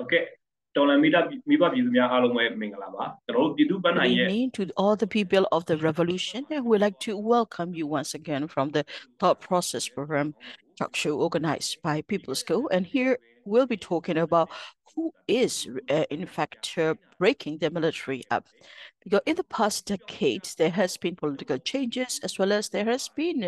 Okay. တော်လန်မိဘပြည်သူများအားလုံးပဲမင်္ဂလာပါကျွန်တော်တို့ပြည်သူ့ဗန်း Good နိုင်ရဲ့ evening to all the people of the revolution, and we'd like to welcome you once again from the Thought Process Program talk show organized by People's Co. And here we'll be talking about who is, in fact, breaking the military up. Because in the past decades, there has been political changes as well as there has been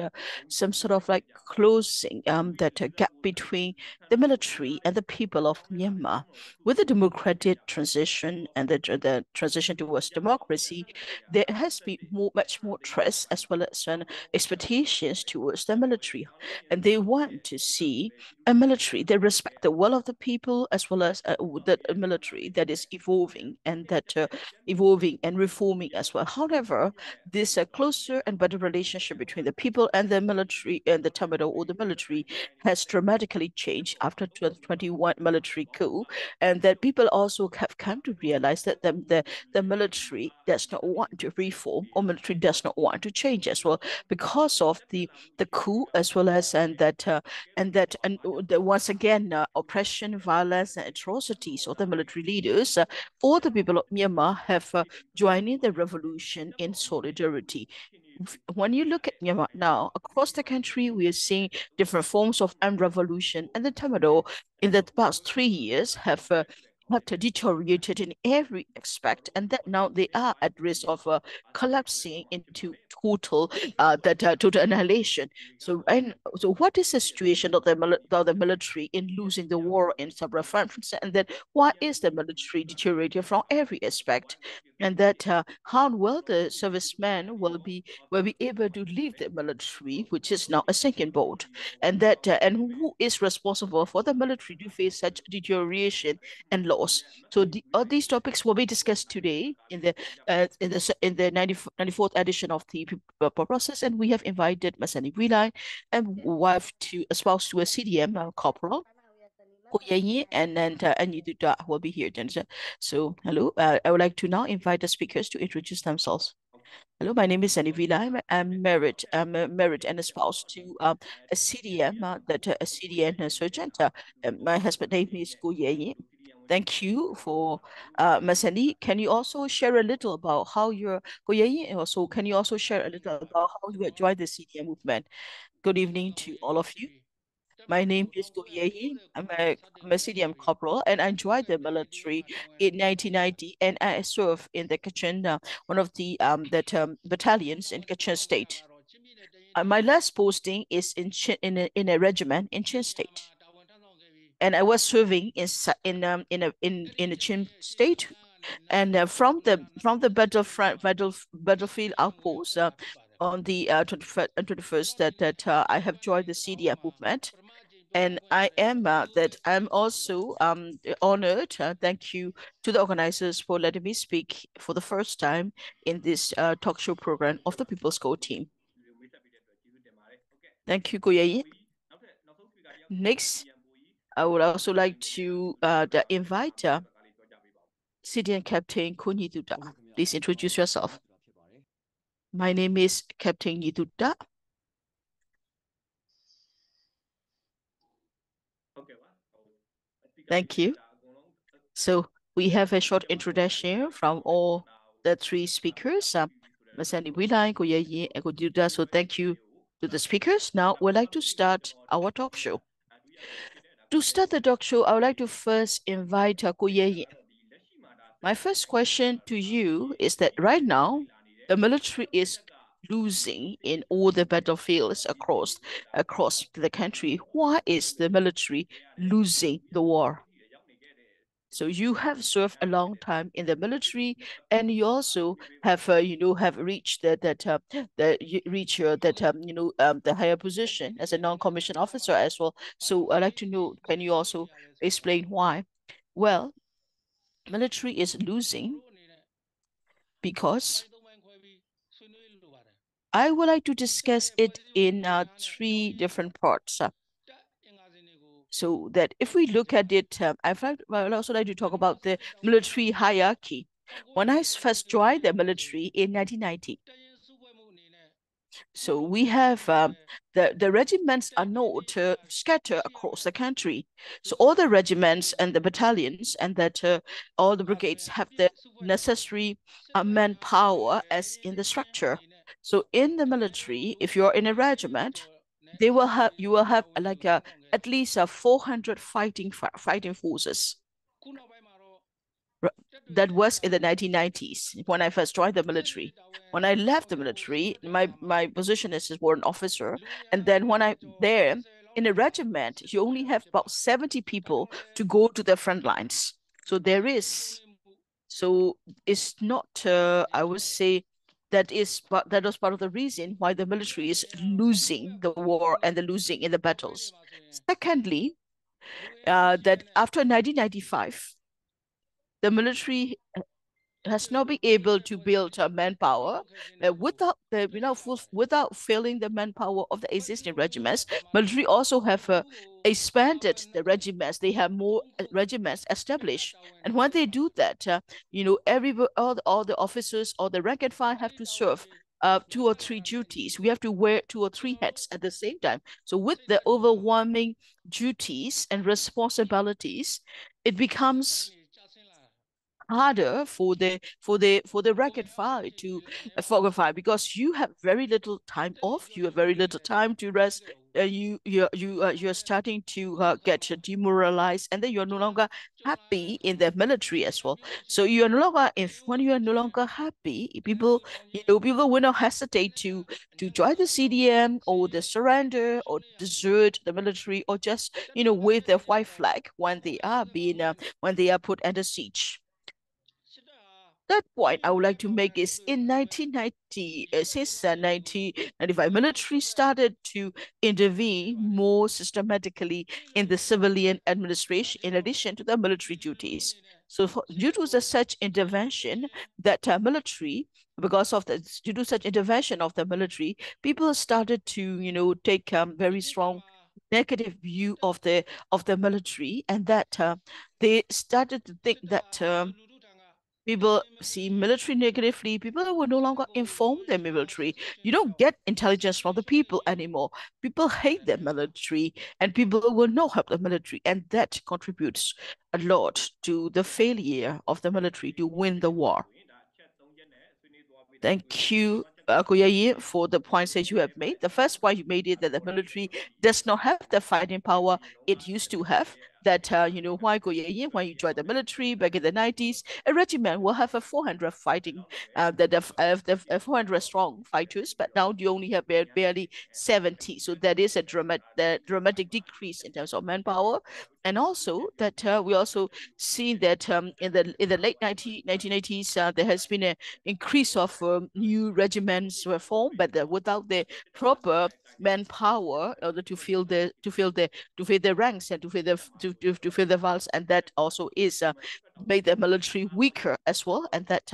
some sort of like closing that gap between the military and the people of Myanmar. With the democratic transition and the transition towards democracy, there has been much more trust as well as expectations towards the military. And they want to see a military that respect the will of the people as well as the military that is evolving and reforming as well. However, this closer and better relationship between the people and the military and the Tatmadaw or the military has dramatically changed after 2021 military coup, and that people also have come to realize that the military does not want to reform or military does not want to change as well because of the coup as well as and once again oppression, violence, and atrocities of the military leaders. All the people of Myanmar have joined in the revolution in solidarity. When you look at Myanmar now, across the country, we are seeing different forms of armed revolution, and the Tatmadaw in the past 3 years have deteriorated in every aspect, and that now they are at risk of collapsing into total annihilation. So what is the situation of the military in losing the war in several fronts, and then why is the military deteriorating from every aspect? And that how well the servicemen will be able to leave the military, which is now a sinking boat, and and who is responsible for the military to face such deterioration and loss. So all these topics will be discussed today in the 94th edition of the process, and we have invited Masani Hlaing and wife to a spouse to a CDM corporal. And then Thuta will be here. Then. So, hello. I would like to now invite the speakers to introduce themselves. Hello, my name is Sandi. I'm married. I'm married and a spouse to a CDM, a CDN surgeon. My husband name is Yint. Thank you for Masani. Can you also share a little about how you're Yint? Also, can you also share a little about how you joined the CDM movement? Good evening to all of you. My name is Goyehi. I'm a CDM corporal, and I joined the military in 1990, and I served in the Kachin, one of the battalions in Kachin State. My last posting is in a regiment in Chin State, and I was serving in a Chin State, and from the battlefield outpost. On the 21st I have joined the CDM movement, and I'm also honored. Thank you to the organizers for letting me speak for the first time in this talk show program of the People's Co team. Thank you, Goyei. Next, I would also like to invite CDN Captain Kuni Thuta. Please introduce yourself. My name is Captain Thuta. Thank you. So we have a short introduction from all the three speakers, Masani Hlaing, Goyei, and Thuta. So thank you to the speakers. Now we'd like to start our talk show. To start the talk show, I would like to first invite Goyei. My first question to you is that right now, the military is losing in all the battlefields across the country. Why is the military losing the war? So you have served a long time in the military, and you also have have reached the higher position as a non-commissioned officer as well. So I'd like to know, can you also explain why? Well, military is losing because I would like to discuss it in three different parts. So that if we look at it, I would also like to talk about the military hierarchy. When I first joined the military in 1990, So we have the regiments are not scattered across the country. So all the regiments and the battalions and that all the brigades have the necessary manpower as in the structure. So in the military, if you're in a regiment, they will have you will have like at least 400 fighting forces. That was in the 1990s when I first joined the military. When I left the military, my position is as warrant officer. And then when I'm there in a regiment, you only have about 70 people to go to the front lines. So there is, so it's not, I would say, that was part of the reason why the military is losing the war and the losing in the battles. Secondly, that after 1995, the military has not been able to build manpower without failing the manpower of the existing regiments. Military also have expanded the regiments. They have more regiments established, and when they do that, all the officers or the rank and file have to serve two or three duties. We have to wear two or three hats at the same time. So with the overwhelming duties and responsibilities, it becomes harder for the rank and file to file because you have very little time off, you have very little time to rest. You're starting to get demoralized, and then you're no longer happy in the military as well. So you're no longer if when you are no longer happy, people will not hesitate to join the CDM or the surrender or desert the military or just wave their white flag when they are put under siege. Third point I would like to make is in 1990, since 1995, military started to intervene more systematically in the civilian administration in addition to the military duties. So due to such intervention that military, because of the due to such intervention of the military, people started to take very strong negative view of the military, and that they started to think that people see military negatively. People will no longer inform their military. You don't get intelligence from the people anymore. People hate the military, and people will not help the military. And that contributes a lot to the failure of the military to win the war. Thank you, Koyayi, for the points that you have made. The first point you made is that the military does not have the fighting power it used to have. That, why Koyayi, when you joined the military back in the 90s, a regiment will have a 400 fighting, the 400 strong fighters, but now you only have barely 70. So that is a dramatic decrease in terms of manpower. And also that we also see that in the late 1980s, there has been an increase of new regiments were formed, but without the proper manpower in order to fill the ranks and to fill to fill the vaults, and that also is made the military weaker as well, and that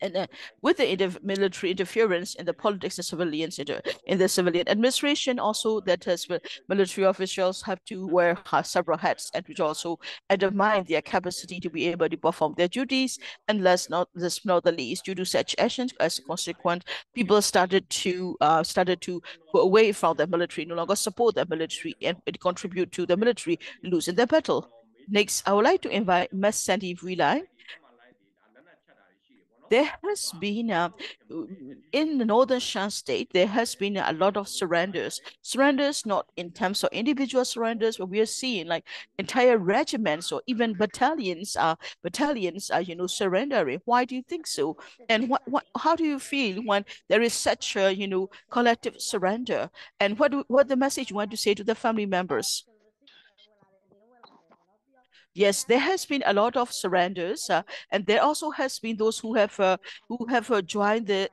and with the military interference in the politics and civilians in the civilian administration, also that has military officials have to wear several hats, and which also undermine their capacity to be able to perform their duties. And last not the least, due to such actions, as a consequence, people started to go away from the military, no longer support the military, and it contribute to the military losing the battle. Next, I would like to invite Ms. Sandi. There has been in the northern Shan state, there has been a lot of surrenders not in terms of individual surrenders, but we are seeing like entire regiments or even battalions are surrendering. Why do you think so? And how do you feel when there is such a collective surrender? And what the message you want to say to the family members? Yes, there has been a lot of surrenders, and there also has been those who have joined there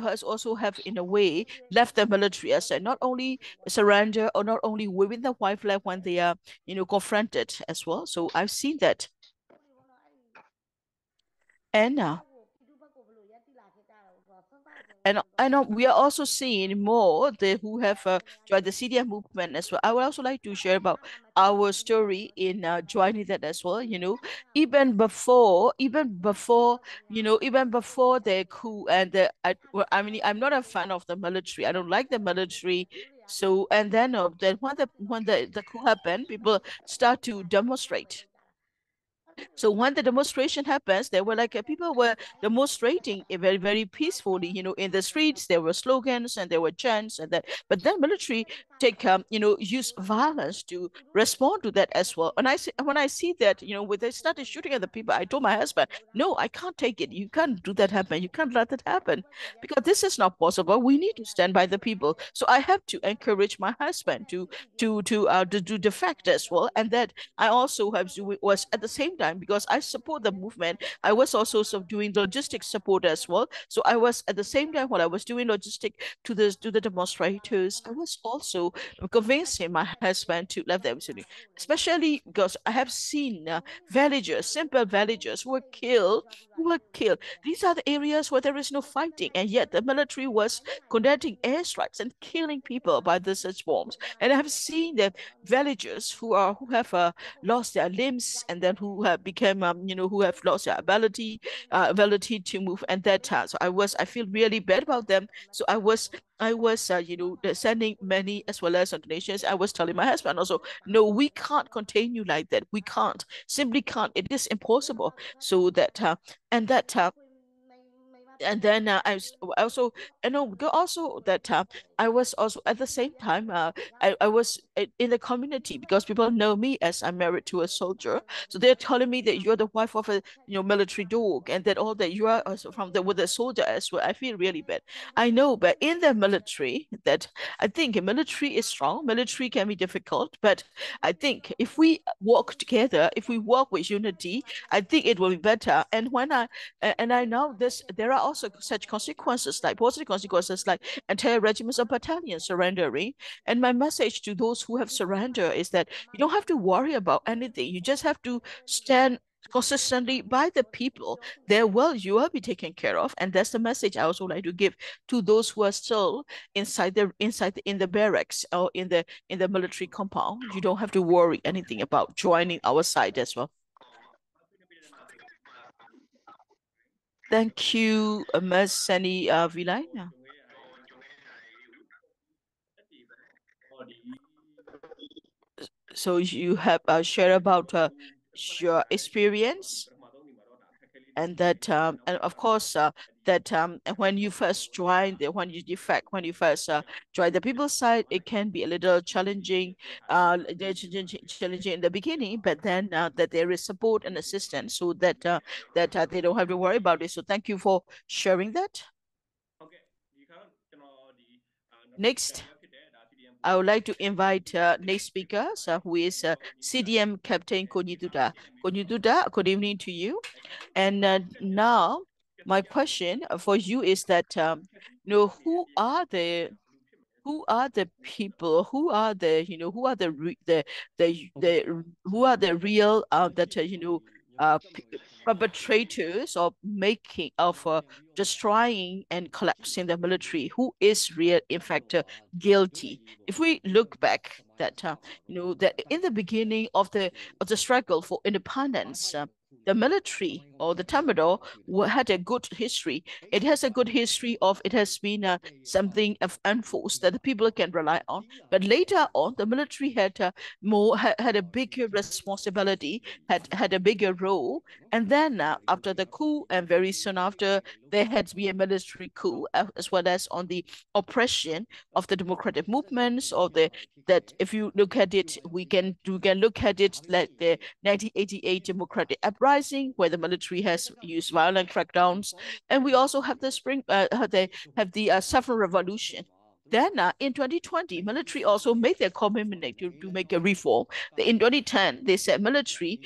has also have in a way left the military as not only surrender or not only waving the white flag when they are confronted as well. So I've seen that, and and we are also seeing more who have joined the CDM movement as well. I would also like to share about our story in joining that as well. Even before the coup and I mean, I'm not a fan of the military. I don't like the military. So and then when the coup happened, people start to demonstrate. So when the demonstration happens, there were people were demonstrating very, very peacefully, in the streets. There were slogans and there were chants and that. But then military use violence to respond to that as well. And when I see that, when they started shooting at the people, I told my husband, no, I can't take it. You can't do that happen. You can't let that happen because this is not possible. We need to stand by the people. So I have to encourage my husband to do defect as well, and that I also was at the same time because I support the movement. I was also doing logistic support as well. So I was at the same time while I was doing logistic to the demonstrators, I was also convincing my husband to let them do, especially because I have seen villagers, simple villagers who were killed. These are the areas where there is no fighting, and yet the military was conducting airstrikes and killing people by the such bombs. And I have seen the villagers who have lost their limbs and then who have become who have lost their ability to move, and that so I feel really bad about them. So I was sending many as well as donations. I was telling my husband also, no, we can't continue like that. We can't, simply can't. It is impossible. So that and that and then I also, also that I was also at the same time I was in the community because people know me as I'm married to a soldier, so they're telling me that you're the wife of a military dog, and that all that you are also from the with a soldier as well. I feel really bad. I know, but in the military, that I think military is strong. Military can be difficult, but I think if we work together, if we work with unity, I think it will be better. And I know there are also such consequences, like positive consequences, like entire regiments of battalions surrendering. And my message to those who have surrendered is that you don't have to worry about anything. You just have to stand consistently by the people. You will be taken care of. And that's the message I also like to give to those who are still in the barracks or in the military compound. You don't have to worry anything about joining our side as well. Thank you, Ms. Sandi Hlaing. So you have shared about your experience, and that and of course that when you first joined when you defect when you first join the people's side, it can be a little challenging, challenging in the beginning, but then that there is support and assistance, so that they don't have to worry about it. So thank you for sharing that. Next, I would like to invite next speaker, who is CDM Captain Konyituda. Konyituda, good evening to you. And now, my question for you is that, who are the people, who are the real perpetrators of making of destroying and collapsing the military? Who is real, in fact, guilty? If we look back, that in the beginning of the struggle for independence, the military or the Tatmadaw had a good history. It has a good history of it has been something of enforced that the people can rely on. But later on, the military had a bigger responsibility, had a bigger role. And then after the coup, and very soon after, there had to be a military coup, as well as on the oppression of the democratic movements, or that if you look at it, we can look at it like the 1988 democratic uprising, where the military has used violent crackdowns, and we also have the Saffron Revolution. Then in 2020, military also made their commitment to make a reform. In 2010, they said military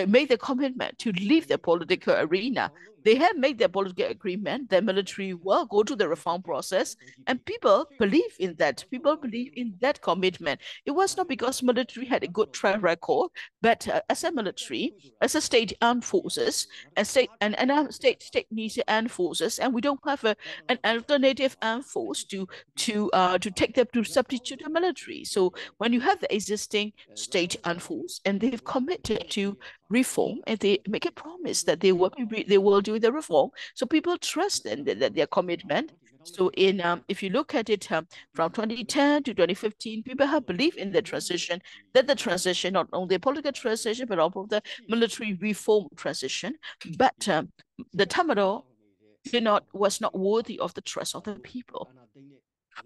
made the commitment to leave the political arena. they have made their political agreement, the military will go to the reform process, and people believe in that. People believe in that commitment. It was not because military had a good track record, but as a military, as a state armed forces, and state needs armed forces, and we don't have an alternative armed force to take them to substitute the military. So when you have the existing state armed force and they've committed to reform and they make a promise that they will do the reform, so people trust in their commitment. So if you look at it from 2010 to 2015, people have believed in the transition, that the transition, not only the political transition, but also the military reform transition. But the Tatmadaw was not worthy of the trust of the people,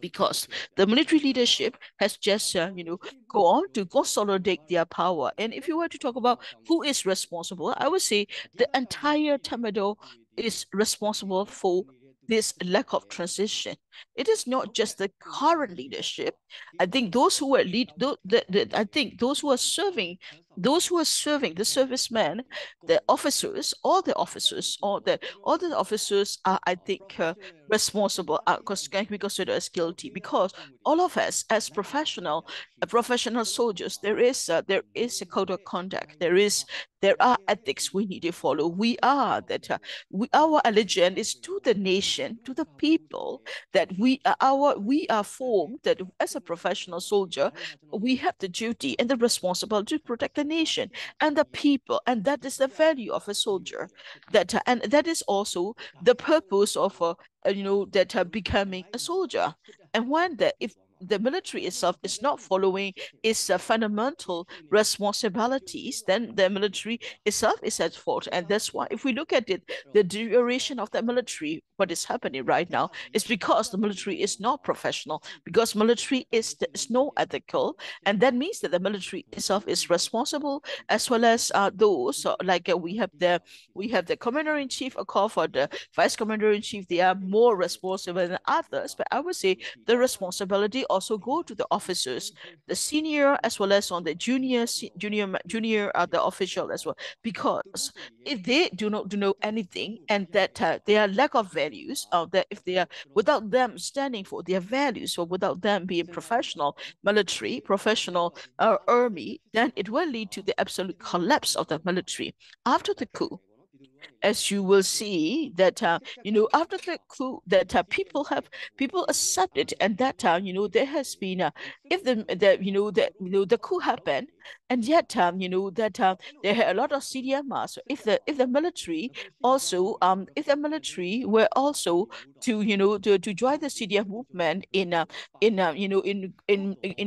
because the military leadership has just go on to consolidate their power. And if you were to talk about who is responsible, I would say the entire Tatmadaw is responsible for this lack of transition. It is not just the current leadership. I think those who are I think those who are serving, the servicemen, the officers, all the officers, all the officers are, I think, responsible, because can be considered as guilty, because all of us as professional soldiers, there is a code of conduct. There are ethics we need to follow. Our allegiance is to the nation, to the people, that we are formed, that as a professional soldier, we have the duty and the responsibility to protect the nation and the people, and that is the value of a soldier. And that is also the purpose of becoming a soldier. And if the military itself is not following its fundamental responsibilities, then the military itself is at fault. And that's why, if we look at it, the duration of the military, what is happening right now, is because the military is not professional, because military is no ethical, and that means that the military itself is responsible, as well as those we have the commander-in-chief, a call for the vice commander-in-chief. They are more responsible than others, but I would say the responsibility also go to the officers, the senior as well as on the junior the official as well, because if they do not know anything, and that their lack of values, that if they are, without them standing for their values, or without them being professional military, professional army, then it will lead to the absolute collapse of the military. After the coup, as you will see that after the coup, that people accepted, and that there has been if the coup happened, and yet there are a lot of CDMRs. So if the military also if the military were also to join the CDM movement in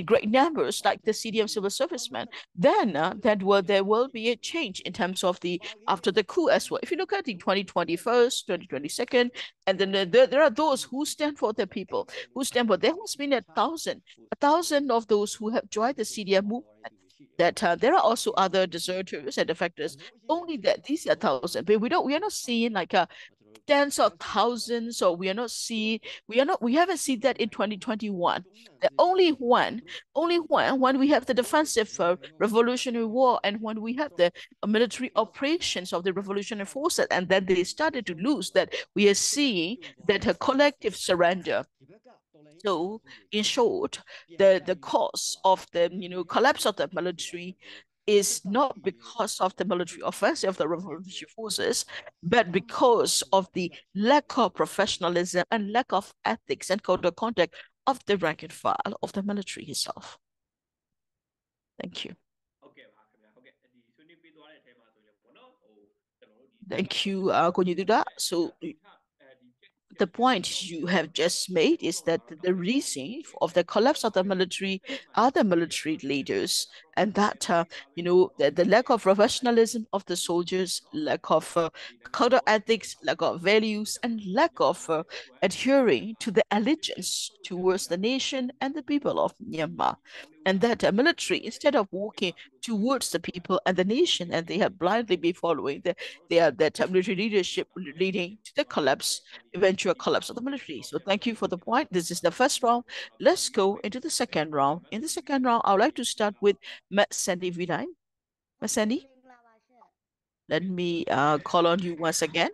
great numbers, like the CDM civil servicemen, then there will be a change in terms of the after the coup as well. If you look at the 2021, 2022, and then there are those who stand for the people, who stand for. There has been a thousand of those who have joined the CDM movement. That there are also other deserters and defectors. Only that these are thousand, but we are not seeing like a tens of thousands, or we haven't seen that in 2021. Only one when we have the defensive revolutionary war, and when we have the military operations of the revolutionary forces, and then they started to lose, that we are seeing that a collective surrender. So, in short, the cause of the collapse of the military is not because of the military offensive of the revolutionary forces, but because of the lack of professionalism and lack of ethics and code of conduct of the rank and file of the military itself. Thank you. Thank you, Konyiduda. So the point you have just made is that the reason of the collapse of the military are the military leaders, and that the lack of professionalism of the soldiers, lack of code of ethics, lack of values, and lack of adhering to the allegiance towards the nation and the people of Myanmar. And that military, instead of walking towards the people and the nation, and they have blindly been following that military leadership, leading to the eventual collapse of the military. So thank you for the point. This is the first round. Let's go into the second round. In the second round, I would like to start with Sandi Vidain. Sandi, let me call on you once again.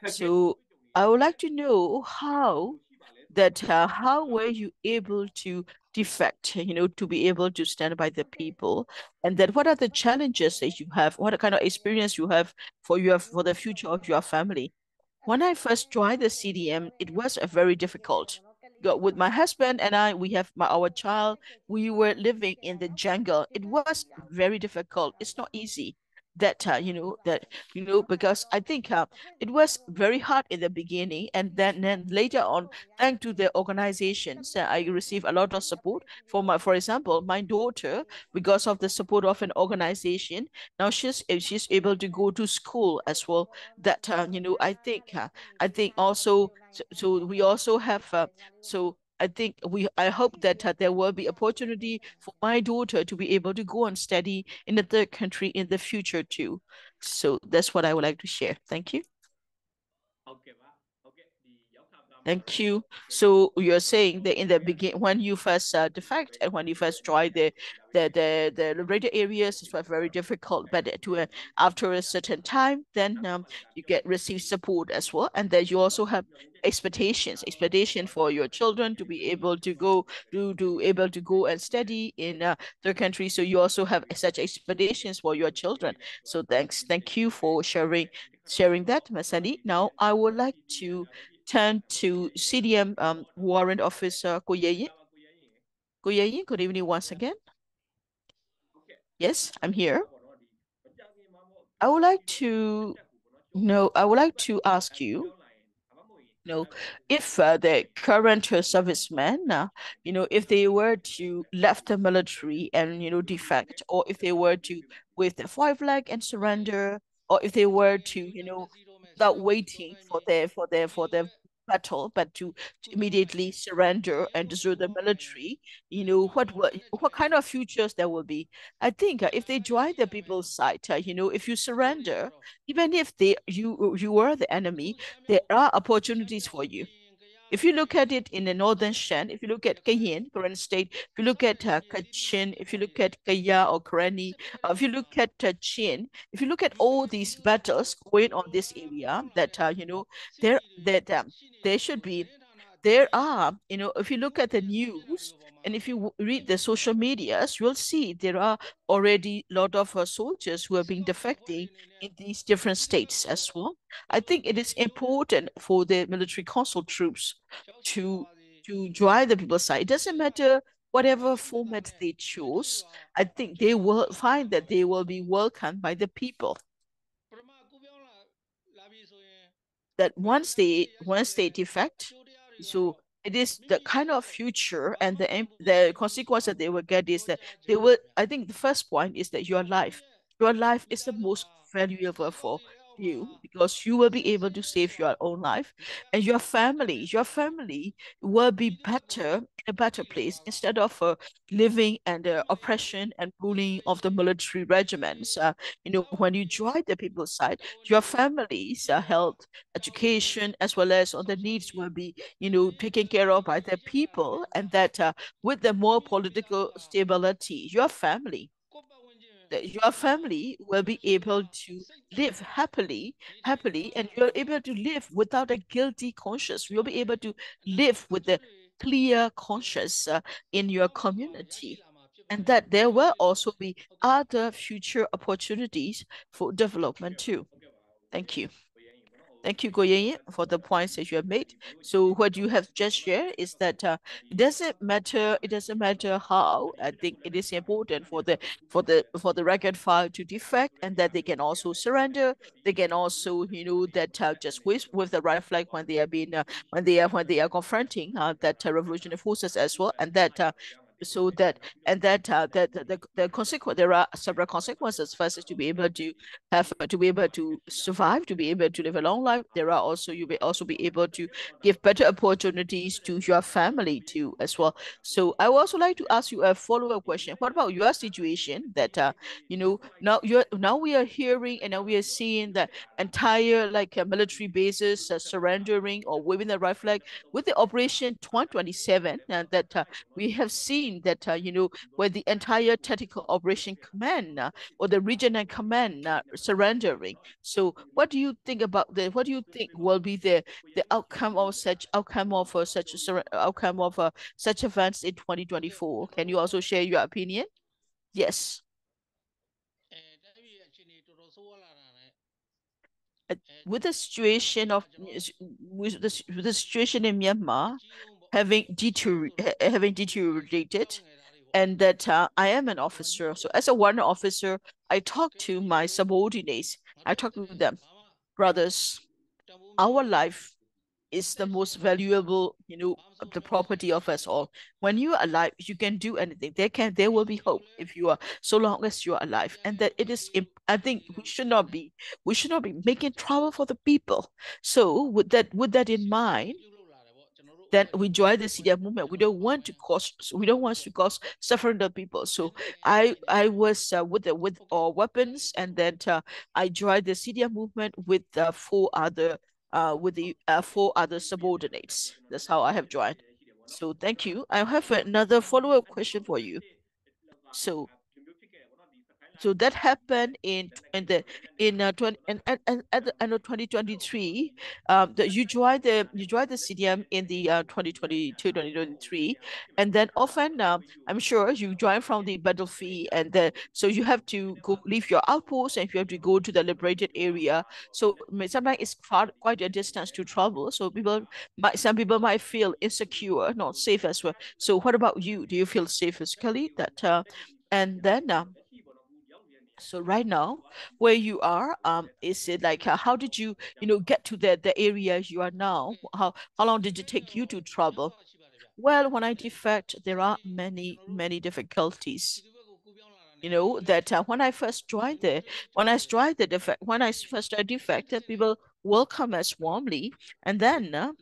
So I would like to know how were you able to defect, to be able to stand by the people, and then what are the challenges that you have, what kind of experience you have for the future of your family. When I first joined the CDM, it was a very difficult. With my husband and I, we have our child. We were living in the jungle. It was very difficult. It's not easy. Because I think it was very hard in the beginning, and then later on, thanks to the organizations, I received a lot of support. For example, my daughter, because of the support of an organization, now she's able to go to school as well. I think also, so we also have so I hope that there will be opportunity for my daughter to be able to go and study in a third country in the future too. So that's what I would like to share. Thank you. Thank you. So you're saying that in the begin, when you first defect and when you first try the liberated areas, it was very difficult. But after a certain time, then you get receive support as well, and then you also have expectation for your children to be able to go and study in their country. So you also have such expectations for your children. So thank you for sharing that, Ms. Sandi. Now I would like to turn to CDM Warrant Officer Cô Yint. Cô Yint, good evening once again. Yes, I'm here. I would like to I would like to ask you, if the current servicemen, if they were to left the military and defect, or if they were to with the five leg and surrender, or if they were to without waiting for their battle, but to immediately surrender and desert the military, what kind of futures there will be. I think if they join the people's side, if you surrender, even if you were the enemy, there are opportunities for you. If you look at it in the northern Shan, if you look at Kayin, Karen State, if you look at Kachin, if you look at Kaya or Karani, if you look at Chin, if you look at all these battles going on this area, that there that there should be, there are, if you look at the news and if you read the social medias, you'll see there are already a lot of soldiers who have been defecting in these different states as well. I think it is important for the military council troops to join the people's side. It doesn't matter whatever format they choose. I think they will find that they will be welcomed by the people. That once they defect, so it is the kind of future and the consequence that they will get is that they will. I think the first point is that your life is the most valuable for you, because you will be able to save your own life, and your family will be better in a better place instead of living under oppression and ruling of the military regiments. When you join the people's side, your family's health, education, as well as other needs will be, taken care of by the people, and that with the more political stability, your family will be able to live happily, and you're able to live without a guilty conscience. You'll be able to live with a clear conscience in your community, and that there will also be other future opportunities for development too. Thank you. Thank you, Goyen, for the points that you have made. So what you have just shared is that it doesn't matter how. I think it is important for the record file to defect, and that they can also surrender. They can also, that just with the right flag when they are being when they are confronting that revolutionary forces as well, and that so that and that the consequence, there are several consequences. First is to be able to survive, to be able to live a long life. There are also, you will also be able to give better opportunities to your family too as well. So I would also like to ask you a follow-up question. What about your situation that now we are hearing and now we are seeing the entire like military bases surrendering or waving the right flag with the Operation 127, and that we have seen seen that, where the entire tactical operation command or the regional command surrendering. So what do you think about the, what do you think will be the outcome of such outcome of such events in 2024? Can you also share your opinion? Yes. With the situation of with the situation in Myanmar having deteriorated, and that I am an officer. So as a warrant officer, I talk to my subordinates. I talk to them, brothers. Our life is the most valuable, the property of us all. When you are alive, you can do anything. There will be hope if you are, so long as you are alive. And that it is, I think we should not be making trouble for the people. So with that in mind, then we join the CDF movement. We don't want to cause suffering to people. So I was with our weapons, and then I joined the CDF movement with four other subordinates. That's how I have joined. So thank you. I have another follow-up question for you. So that happened in the in 20 and at the end of 2023. You joined the CDM in the 2022 2023, and then often I'm sure you join from the battlefield, and then so you have to go leave your outpost and you have to go to the liberated area. So sometimes it's quite a distance to travel. So some people might feel insecure, not safe as well. So what about you? Do you feel safe physically? That and then so right now, where you are, is it like how did you, get to the area you are now? How long did it take you to travel? Well, when I defect, there are many difficulties. That when I first joined when I first defected, people welcome us warmly, and then that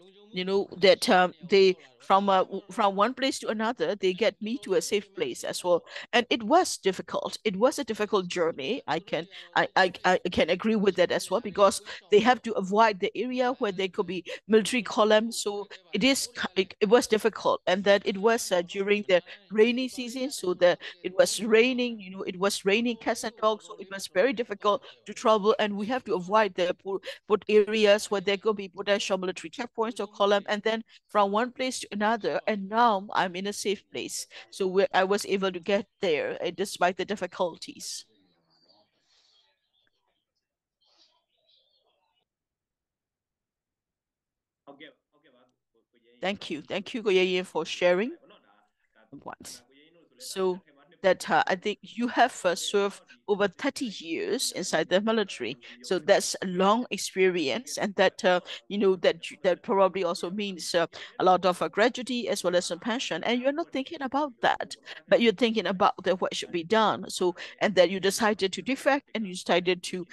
they from one place to another, they get me to a safe place as well. And it was difficult. It was a difficult journey. I can agree with that as well, because they have to avoid the area where there could be military columns. So it was difficult, and that it was during the rainy season. So it was raining, it was raining cats and dogs, so it was very difficult to travel, and we have to avoid the put areas where there could be potential military checkpoints or column, and then from one place to another. And now I'm in a safe place, so I was able to get there despite the difficulties. Thank you, Goyeyin, for sharing once. So that I think you have served over 30 years inside the military. So that's a long experience, and that that probably also means a lot of gratuity as well as some pension. And you're not thinking about that, but you're thinking about what should be done. So and that you decided to defect, and you decided to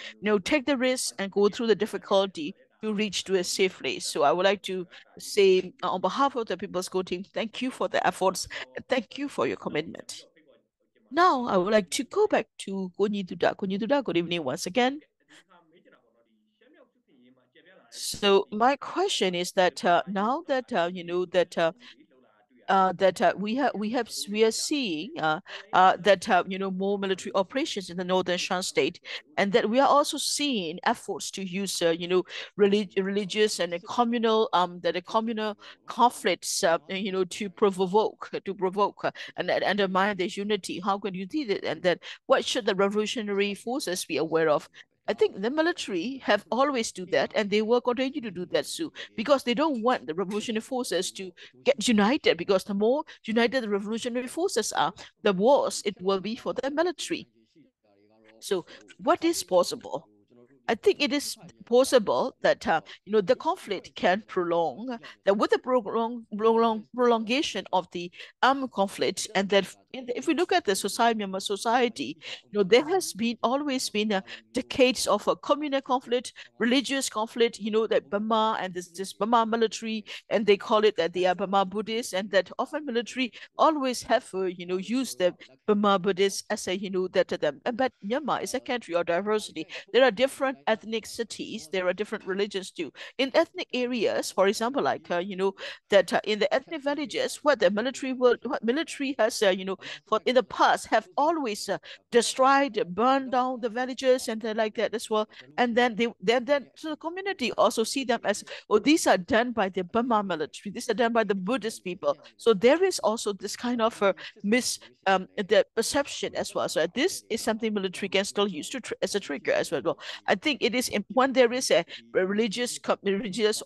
take the risk and go through the difficulty to reach to a safe place. So I would like to say on behalf of the People's Go team, thank you for the efforts and thank you for your commitment. Now, I would like to go back to Konyi Duda. Konyi Duda, good evening once again. So my question is that now that we are seeing that more military operations in the northern Shan state, and that we are also seeing efforts to use religious and the communal conflicts to provoke and undermine this unity. How can you do that? And that what should the revolutionary forces be aware of? I think the military have always do that, and they will continue to do that too, because they don't want the revolutionary forces to get united, because the more united the revolutionary forces are, the worse it will be for the military. So what is possible? I think it is possible that the conflict can prolong. That with the prolongation of the armed conflict, and that if we look at the society, Myanmar society, there has been always been decades of a communal conflict, religious conflict. That Burma and this Burma military, and they call it that they are Burma Buddhists, and that often military always have used the Burma Buddhists as a that to them. But Myanmar is a country of diversity. There are different ethnic cities. There are different religions too. In ethnic areas, for example, like that in the ethnic villages, what military has for in the past have always destroyed, burned down the villages and like that as well. And then so the community also see them as, oh, these are done by the Burma military. These are done by the Buddhist people. So there is also this kind of the perception as well. So this is something military can still use as a trigger as well. I think it is when there is a religious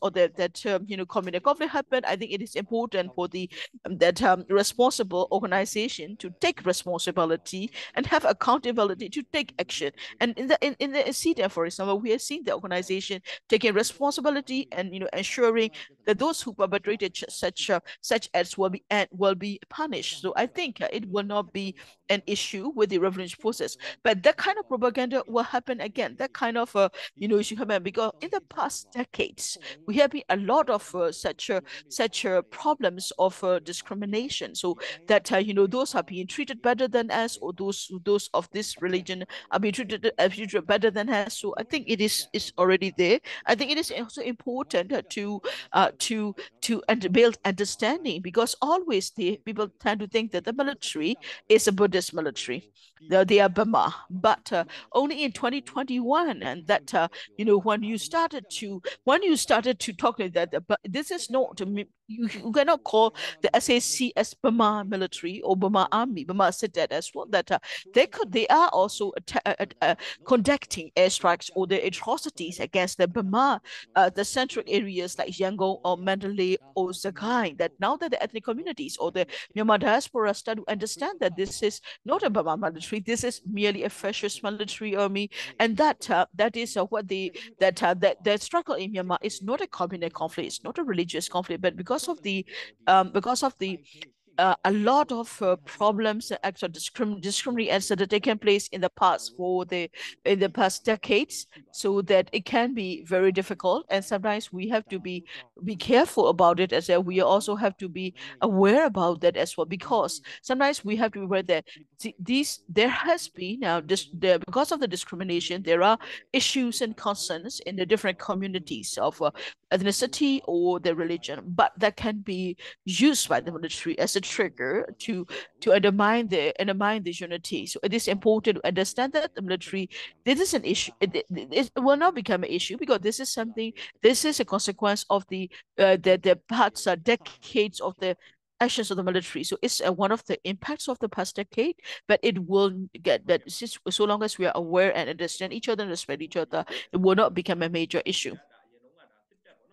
or that communal conflict happen. I think it is important for the that responsible organization to take responsibility and have accountability to take action. And in the CDF, for example, we have seen the organization taking responsibility and ensuring that those who perpetrated such acts will be punished. So I think it will not be an issue with the revolution process. But that kind of propaganda will happen again. That kind of issue happen because in the past decades we have been a lot of such problems of discrimination. So that those are being treated better than us, or those of this religion are being treated better than us. So I think is already there. I think it is also important to build understanding, because always the people tend to think that the military is a Buddhist military. They are Burma, but only in 2021, and that when you started to talk like that, but this is not you cannot call the SAC as Burma military or Burma army. Burma said that as well, that they are also conducting airstrikes or the atrocities against the Burma, the central areas like Yangon or Mandalay or Sagaing. That now that the ethnic communities or the Myanmar diaspora start to understand that this is not a Burma military, this is merely a fascist military army, and that is what the struggle in Myanmar is not a communal conflict, it's not a religious conflict, but because of the a lot of problems and acts of discriminatory acts that have taken place in the past in the past decades, so that it can be very difficult, and sometimes we have to be careful about it, as we also have to be aware about that as well, because sometimes we have to be aware that there has been now because of the discrimination, there are issues and concerns in the different communities of ethnicity or the religion, but that can be used by the military as a trigger to undermine this unity. So it is important to understand that the military, this is an issue. It will not become an issue because this is a consequence of the past decades of the actions of the military. So it's one of the impacts of the past decade, but it will get that so long as we are aware and understand each other and respect each other, it will not become a major issue.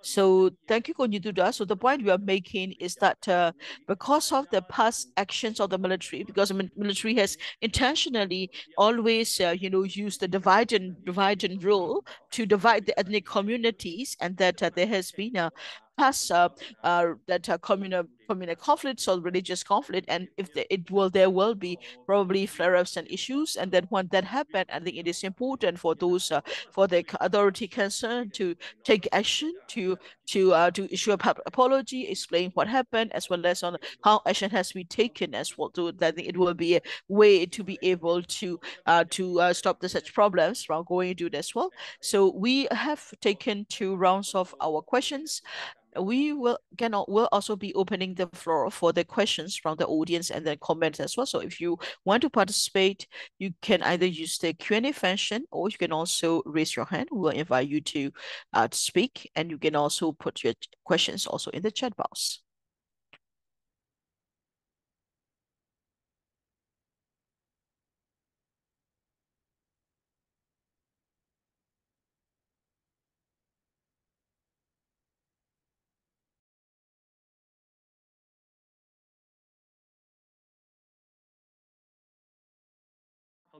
So thank you, Konyududa. So the point we are making is that because of the past actions of the military, because the military has intentionally always, used the divide and rule to divide the ethnic communities, and that there has been a past communal conflicts or religious conflict, and if there will be probably flare-ups and issues, and then when that happen, I think it is important for those for the authority concerned to take action to issue a public apology, explain what happened, as well as on how action has been taken as well. So that it will be a way to be able to stop such problems from going into it as well. So we have taken 2 rounds of our questions. We will also be opening the floor for the questions from the audience and then comments as well. So if you want to participate, you can either use the Q&A function, or you can also raise your hand. We will invite you to speak, and you can also put your questions also in the chat box.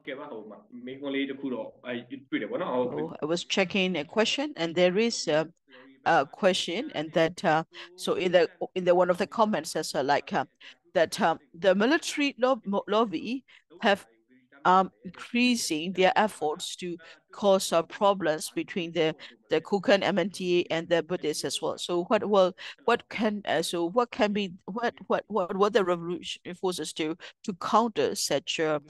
I was checking a question, and there is question, and that so in the one of the comments as that the military lobby have increasing their efforts to cause problems between the Kukan MNTA and the Buddhists as well. So what can be what the revolutionary forces do to counter such a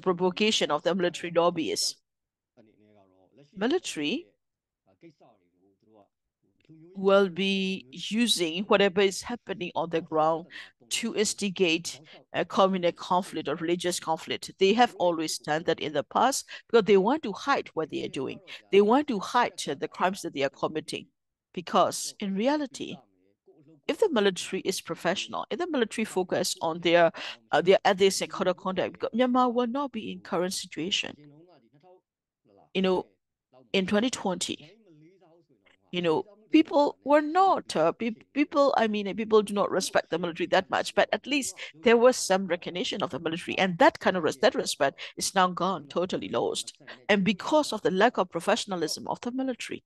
provocation of the military lobbyists? Military will be using whatever is happening on the ground to instigate a communal conflict or religious conflict. They have always done that in the past because they want to hide what they are doing. They want to hide the crimes that they are committing. Because in reality, if the military is professional, if the military focus on their ethics and code of conduct, Myanmar will not be in current situation. You know, in 2020, people were not people. I mean, people do not respect the military that much, but at least there was some recognition of the military, and that kind of that respect is now gone, totally lost, and because of the lack of professionalism of the military.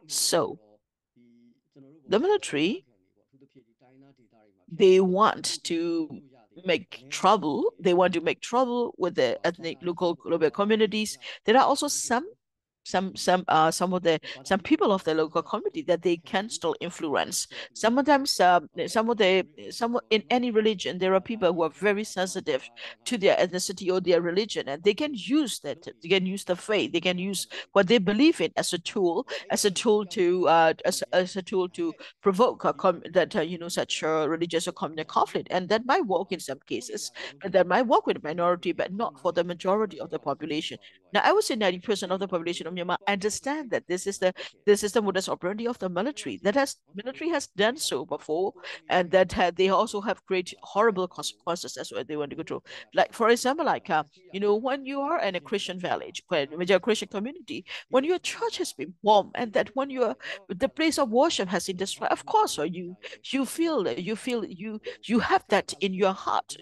So the military, they want to make trouble. They want to make trouble with the ethnic local global communities. There are also some people of the local community that they can still influence. Sometimes some in any religion there are people who are very sensitive to their ethnicity or their religion, and they can use that. They can use the faith. They can use what they believe in as a tool, as a tool to provoke such religious or communal conflict, and that might work in some cases, but that might work with a minority, but not for the majority of the population. Now, I would say 90% of the population of Myanmar understand that this is the modus operandi of the military. Military has done so before, and that they also have great horrible consequences as well. They want to control. Like for example, when you are in a Christian village, when you're a Christian community, when your church has been bombed, and that when the place of worship has been destroyed, of course, or you have that in your heart.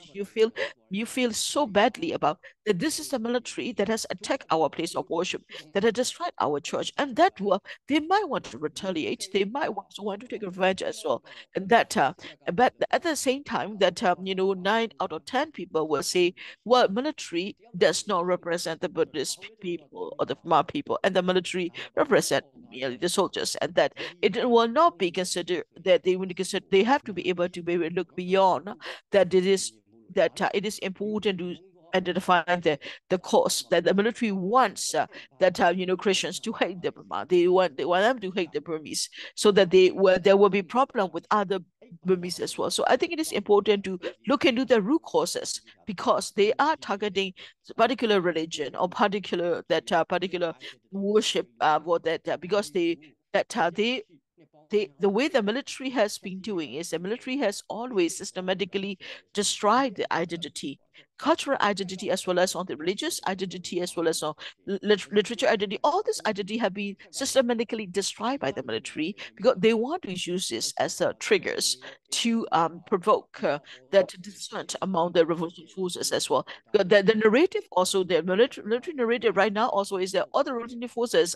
You feel so badly about that. This is the military that has attacked our place of worship, that has destroyed our church, and they might want to retaliate. They might also want to take revenge as well, and but at the same time, that 9 out of 10 people will say, well, military does not represent the Buddhist people or the Ma people, and the military represent merely the soldiers, and that it will not be considered that they will consider they have to be able to maybe look beyond that. It is important to identify the cause that the military wants that Christians to hate the Burma. They want them to hate the Burmese, so that there will be problem with other Burmese as well. So I think it is important to look into the root causes, because they are targeting particular religion or particular worship, or that because they the way the military has been doing is the military has always systematically destroyed the identity, cultural identity, as well as on the religious identity, as well as on literature identity. All this identity have been systematically destroyed by the military, because they want to use this as triggers to provoke that dissent among the revolution forces as well. The narrative also, the military narrative right now also is that all the revolutionary forces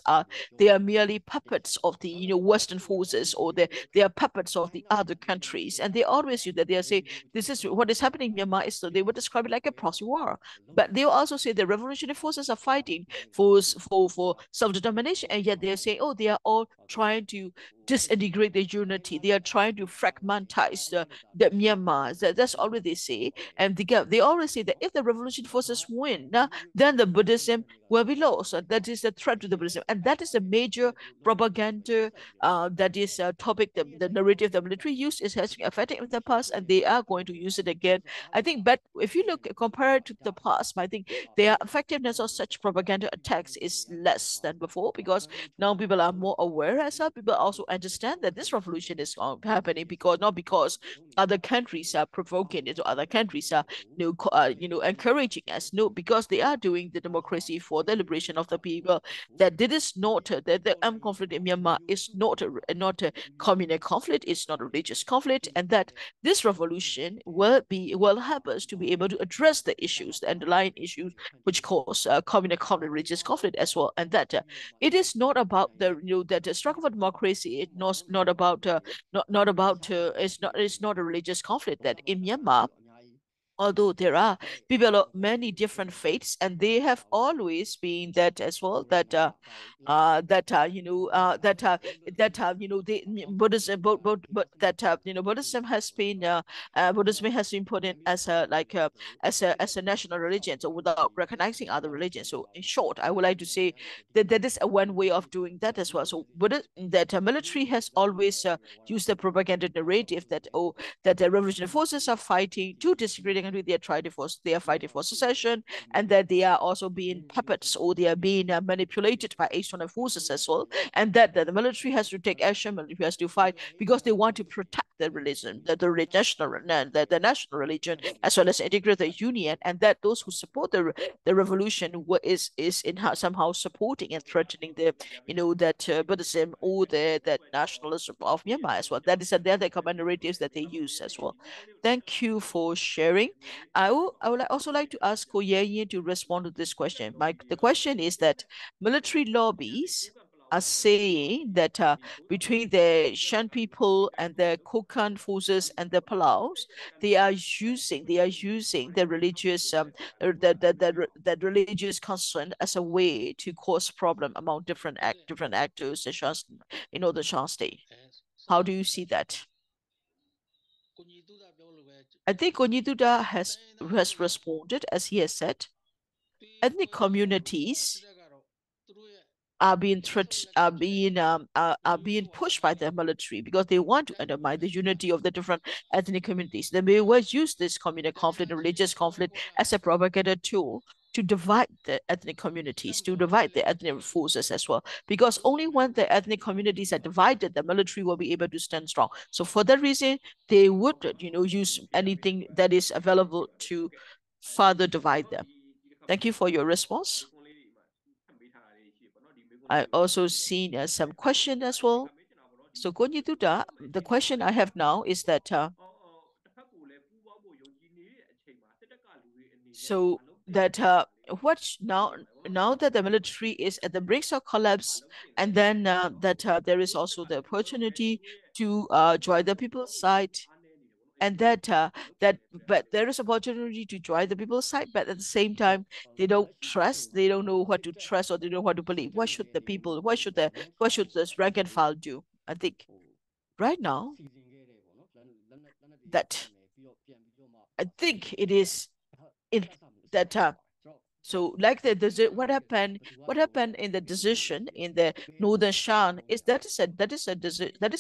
they are merely puppets of the Western forces, or they are puppets of the other countries, and they always use that. They say this is what is happening in Myanmar. So they would describe it like a proxy war, but they also say the revolutionary forces are fighting for self-determination, and yet they say, oh, they are all trying to disintegrate the unity. They are trying to fragmentize the Myanmar. That's all they say. And they always say that if the revolution forces win, then the Buddhism will be lost. That is a threat to the Buddhism. And that is a major propaganda that is a topic, the narrative the military used is has been effective in the past, and they are going to use it again. I think, but if you look compared to the past, I think their effectiveness of such propaganda attacks is less than before, because now people are more aware as well. People also understand that this revolution is happening not because other countries are provoking it, or other countries are encouraging us. No, because they are doing the democracy for for the liberation of the people, that it is not that the armed conflict in Myanmar is not a communal conflict, it's not a religious conflict, and that this revolution will help us to be able to address the issues, the underlying issues which cause communal conflict, religious conflict as well, and that it is not about that the struggle for democracy. It's not about not about it's not a religious conflict. That in Myanmar, although there are people of many different faiths, and they have always been that as well, that that they Buddhism, but that Buddhism has been Buddhism has been put in as a as a national religion, so without recognizing other religions. So in short, I would like to say that that is a one way of doing that as well. So that military has always used the propaganda narrative that that the revolutionary forces are fighting two disagreeing countries. They are fighting for secession, and that they are also being puppets, or they are being manipulated by external forces as well, and that the military has to take action, military has to fight because they want to protect the religion, the national religion, as well as integrate the union, and that those who support the revolution is somehow supporting and threatening the that Buddhism or that nationalism of Myanmar as well. That is the common narratives that they use as well. Thank you for sharing. I would also like to ask Ko Yint to respond to this question. The question is that military lobbies are saying that between the Shan people and the Kokand forces and the Palaus, they are using the religious that religious concern as a way to cause problem among different actors, the the Shan state. How do you see that? I think Onyituda has responded, as he has said. Ethnic communities are being pushed by the military because they want to undermine the unity of the different ethnic communities. They may well use this communal conflict and religious conflict as a propaganda tool to divide the ethnic communities, to divide the ethnic forces as well. Because only when the ethnic communities are divided, the military will be able to stand strong. So for that reason, they would, use anything that is available to further divide them. Thank you for your response. I also seen some question as well. So going into that, the question I have now is that so that what now that the military is at the brink of collapse, and then that there is also the opportunity to join the people's side, and but there is opportunity to join the people's side, but at the same time they don't know what to trust, or they don't know what to believe. What should this rank and file do? I think right now that I think it is it that so like what happened in the decision in the northern Shan is that is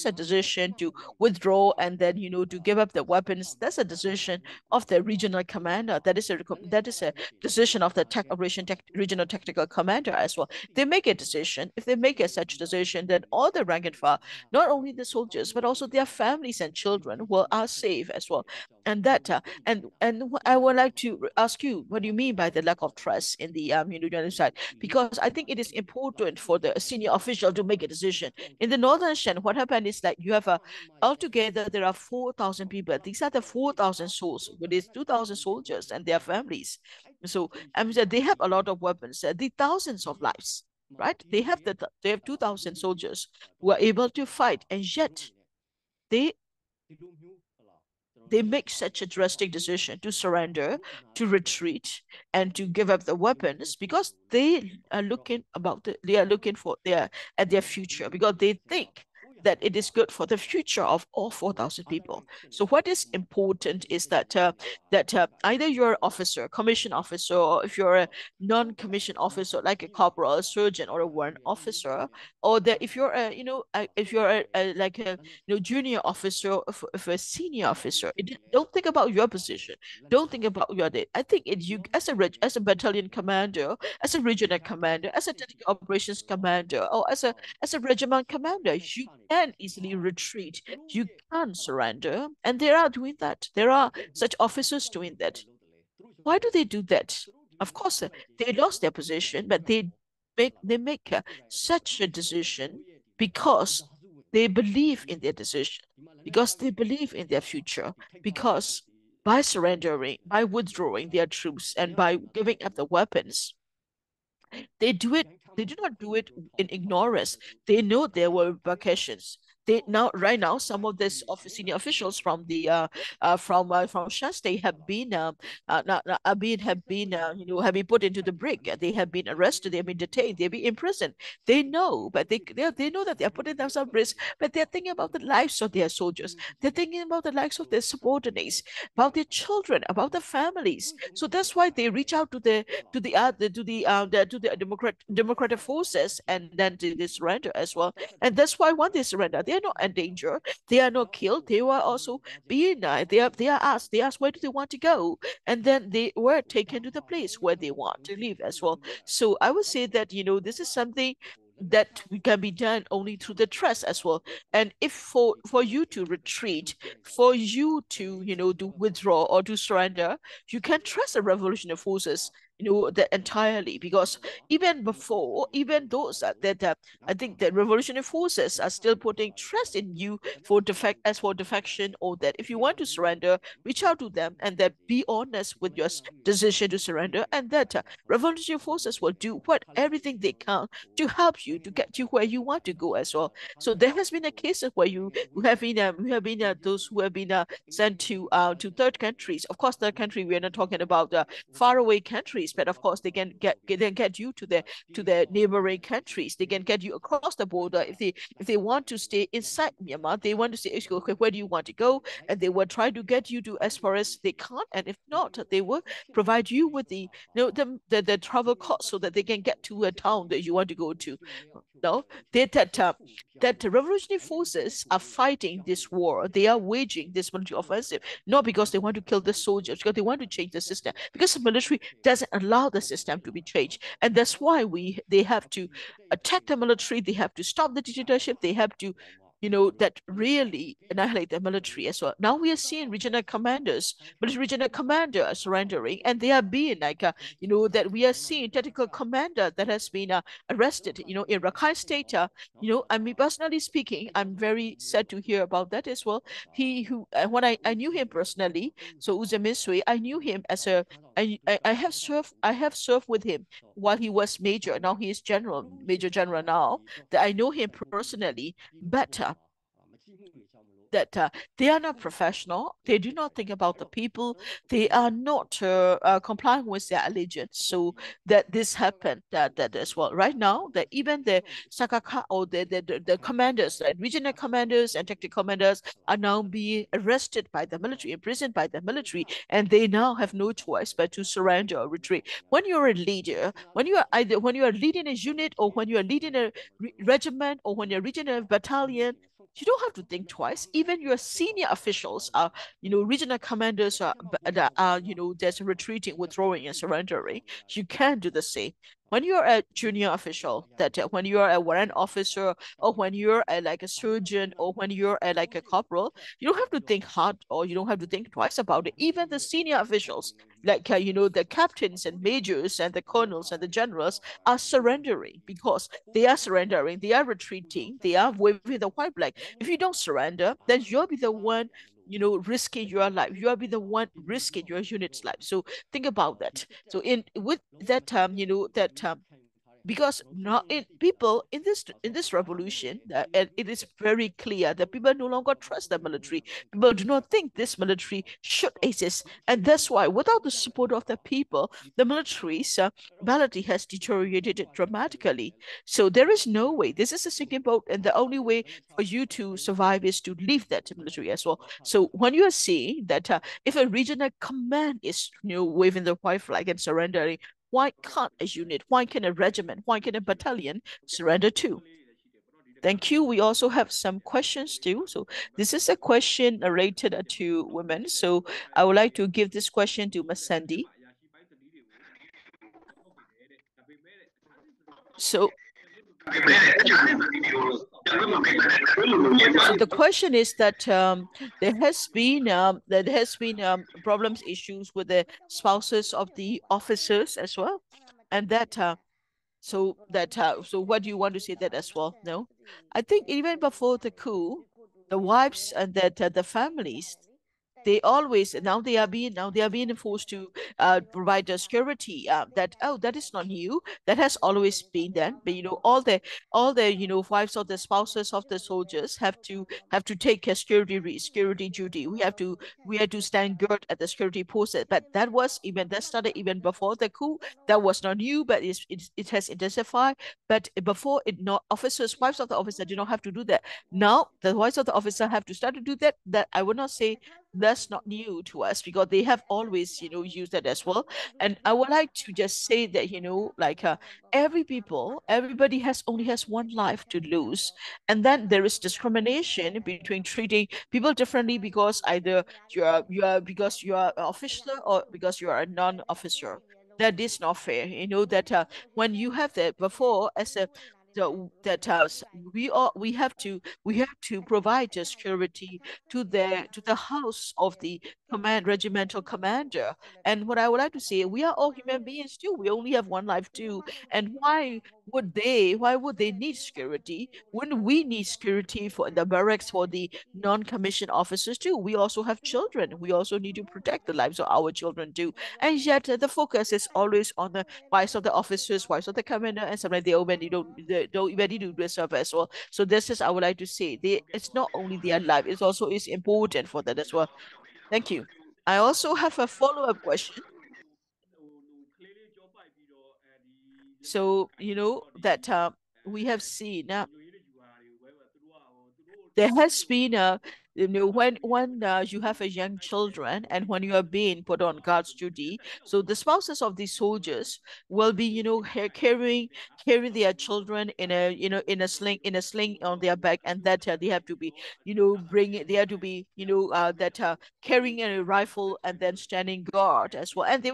a decision to withdraw, and then to give up the weapons. That's a decision of the regional commander. That is a decision of the regional tactical commander as well. They make a decision. If they make such decision, then all the rank and file, not only the soldiers but also their families and children, are safe as well. And that I would like to ask you, what do you mean by the lack of trust in the United side? Because I think it is important for the senior official to make a decision. In the northern Shan, what happened is that you have altogether there are 4,000 people. These are the 4,000 souls with these 2,000 soldiers and their families. So they have a lot of weapons, the thousands of lives, right? They have 2,000 soldiers who are able to fight, and yet they make such a drastic decision to surrender, to retreat, and to give up the weapons because they are looking for at their future, because they think that it is good for the future of all 4,000 people. So what is important is that either you're an officer, commissioned officer, or if you're a non-commissioned officer like a corporal, a surgeon, or a warrant officer, or that if you're like a junior officer, if a senior officer, don't think about your position. Don't think about your date. I think you as a battalion commander, as a regional commander, as a tactical operations commander, or as a regiment commander, you can easily retreat. You can surrender, and they are doing that. There are such officers doing that. Why do they do that? Of course, they lost their position, but they make such a decision because they believe in their decision, because they believe in their future, because by surrendering, by withdrawing their troops, and by giving up the weapons, they do it. They do not do it in ignorance. They know there were repercussions. They now, right now, some of these senior officials from the from Shan State have been have been put into the brig. They have been arrested. They have been detained. They've been imprisoned. They know, but they know that they are putting themselves at risk. But they're thinking about the lives of their soldiers. They're thinking about the lives of their subordinates, about their children, about their families. So that's why they reach out to the democratic forces, and then they surrender as well. And that's why when they surrender, they are not in danger. They are not killed. They were also being they are asked. They asked where do they want to go, and then they were taken to the place where they want to live as well. So I would say that this is something that can be done only through the trust as well. And if for you to retreat, for you to to withdraw or to surrender, you can trust the revolutionary forces that entirely, because even before, even those that I think that revolutionary forces are still putting trust in you for defection, or that if you want to surrender, reach out to them and that be honest with your decision to surrender, and that revolutionary forces will do everything they can to help you to get you where you want to go as well. So there has been a case where we have been those who have been sent to third countries. Of course, third country, we are not talking about faraway countries, but of course they can get you to the neighboring countries. They can get you across the border if they want to stay inside Myanmar. They want to say, okay, where do you want to go? And they will try to get you to as far as they can. And if not, they will provide you with the travel cost so that they can get to a town that you want to go to. No, that the revolutionary forces are fighting this war. They are waging this military offensive, not because they want to kill the soldiers, because they want to change the system. Because the military doesn't allow the system to be changed, and that's why they have to attack the military. They have to stop the dictatorship. They have to that really annihilate the military as well. Now we are seeing military regional commander are surrendering, and they are being that we are seeing tactical commander that has been arrested, in Rakhine State. I mean, personally speaking, I'm very sad to hear about that as well. He who when I knew him personally, so Uzeminsui, I knew him as I have served with him while he was major. Now he is major general now. That I know him personally, but that they are not professional. They do not think about the people. They are not complying with their allegiance. So that this happened that as well. Right now, that even the Sakaka or the commanders, the regional commanders and tactical commanders are now being arrested by the military, imprisoned by the military, and they now have no choice but to surrender or retreat. When you're a leader, when you are leading a unit, or when you are leading a regiment, or when you're leading a battalion, you don't have to think twice. Even your senior officials are, regional commanders that are, just retreating, withdrawing, and surrendering. You can do the same. When you're a junior official, when you're a warrant officer, or when you're like a surgeon, or when you're like a corporal, you don't have to think hard, or you don't have to think twice about it. Even the senior officials, like the captains and majors and the colonels and the generals, are surrendering, because they are surrendering, they are retreating, they are waving the white flag. If you don't surrender, then you'll be the one, risking your life. You'll be the one risking your unit's life. So think about that. So in with that because now people in this revolution, and it is very clear that people no longer trust the military. People do not think this military should exist, and that's why, without the support of the people, the military's ability has deteriorated dramatically. So there is no way. This is a sinking boat, and the only way for you to survive is to leave that military as well. So when you are seeing that, if a regional command is waving the white flag and surrendering, why can't a unit, why can a regiment, why can a battalion surrender too? Thank you. We also have some questions too. So this is a question related to women. So I would like to give this question to Ms. Sandi. So So the question is that there has been problems, issues with the spouses of the officers as well, and that so what do you want to say that as well? No, I think even before the coup, the wives and that the families, they always now they are being forced to provide the security, that that is not new, that has always been done, but all the wives or the spouses of the soldiers have to take a security duty. We have to stand guard at the security post, but that started even before the coup. That was not new, but it has intensified. But before it, not officers, wives of the officer did not have to do that. Now the wives of the officer have to start to do that. That I would not say that's not new to us, because they have always used that as well. And I would like to just say that like everybody has only has one life to lose, and then there is discrimination between treating people differently because either because you are an officer or because you are a non-officer. That is not fair, that when you have that before as a that we have to provide the security to the house of the regimental commander. And what I would like to say, we are all human beings too. We only have one life too. And why would they need security? Wouldn't we need security for the barracks for the non-commissioned officers too? We also have children. We also need to protect the lives of our children too. And yet the focus is always on the wives of the officers, wives of the commander, and sometimes they don't even do this stuff as well. So this is I would like to say, it's not only their life, it's also is important for that as well. Thank you. I also have a follow-up question. So that we have seen there has been a when you have a young children and when you are being put on guards duty, so the spouses of these soldiers will be carrying their children in a in a sling on their back, and that they have to be they have to be that carrying a rifle and then standing guard as well. And they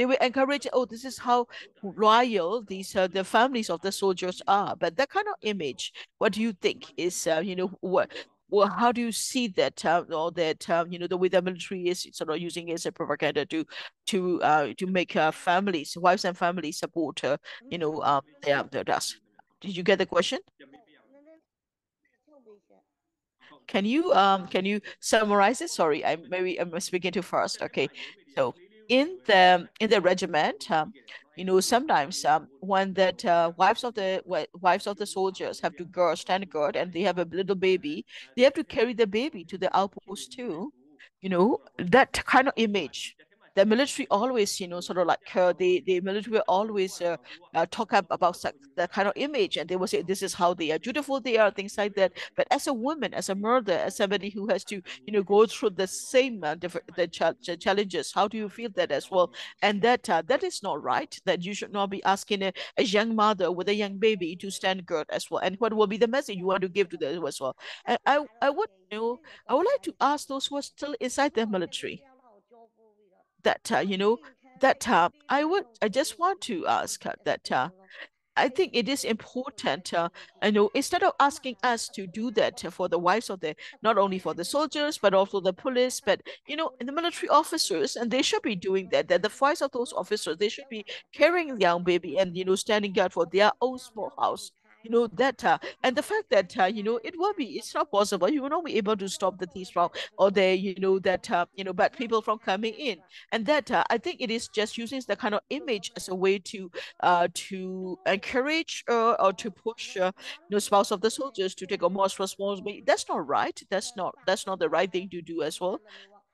will encourage, oh, this is how loyal these the families of the soldiers are. But that kind of image, what do you think is what well, how do you see that or that the way the military is sort of using it as a propaganda to make families, wives and families support their us? Did you get the question? Can you summarize it? Sorry, I'm speaking too fast. Okay. So in the regiment, sometimes when that wives of the soldiers have to stand guard and they have a little baby, they have to carry the baby to the outpost too. That kind of image. The military always, sort of like the military will always talk about that kind of image, and they will say this is how they are dutiful, they are things like that. But as a woman, as a mother, as somebody who has to go through the same the challenges, how do you feel that as well? And that is not right, that you should not be asking a young mother with a young baby to stand guard as well. And what will be the message you want to give to them as well? And I would I would like to ask those who are still inside the military that I just want to ask that I think it is important, instead of asking us to do that for the wives of the, not only for the soldiers, but also the police, but, the military officers, and they should be doing that, that the wives of those officers, they should be carrying their own baby and, standing guard for their own small house. That and the fact that it's not possible, you will not be able to stop the thieves from, or the that bad people from coming in. And that I think it is just using the kind of image as a way to encourage or to push spouse of the soldiers to take a more responsibility. That's not right. That's not the right thing to do as well.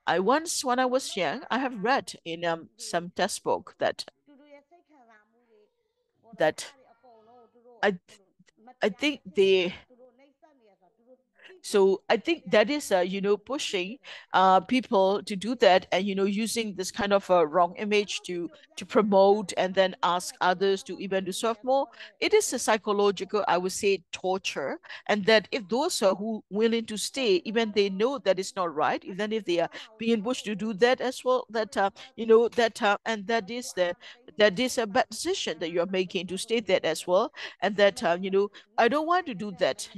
I once, when I was young, I have read in some textbook that I I think So I think that is, pushing people to do that, and using this kind of a wrong image to promote and then ask others to even to serve more. It is a psychological, I would say, torture, and that if those are who willing to stay, even they know that it's not right, even if they are being pushed to do that as well, that and that is a bad decision that you're making to stay there as well, and that I don't want to do that.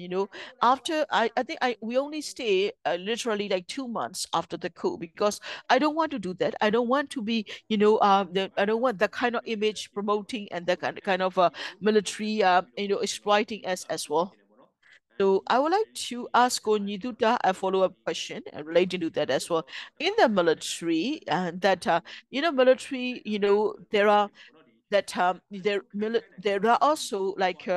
After I think we only stay literally like 2 months after the coup, because I don't want to do that. I don't want to be, I don't want that kind of image promoting, and that kind of military, exploiting us as well. So I would like to ask Onyituta a follow-up question relating to that as well. In the military, and that military, there are that there are also like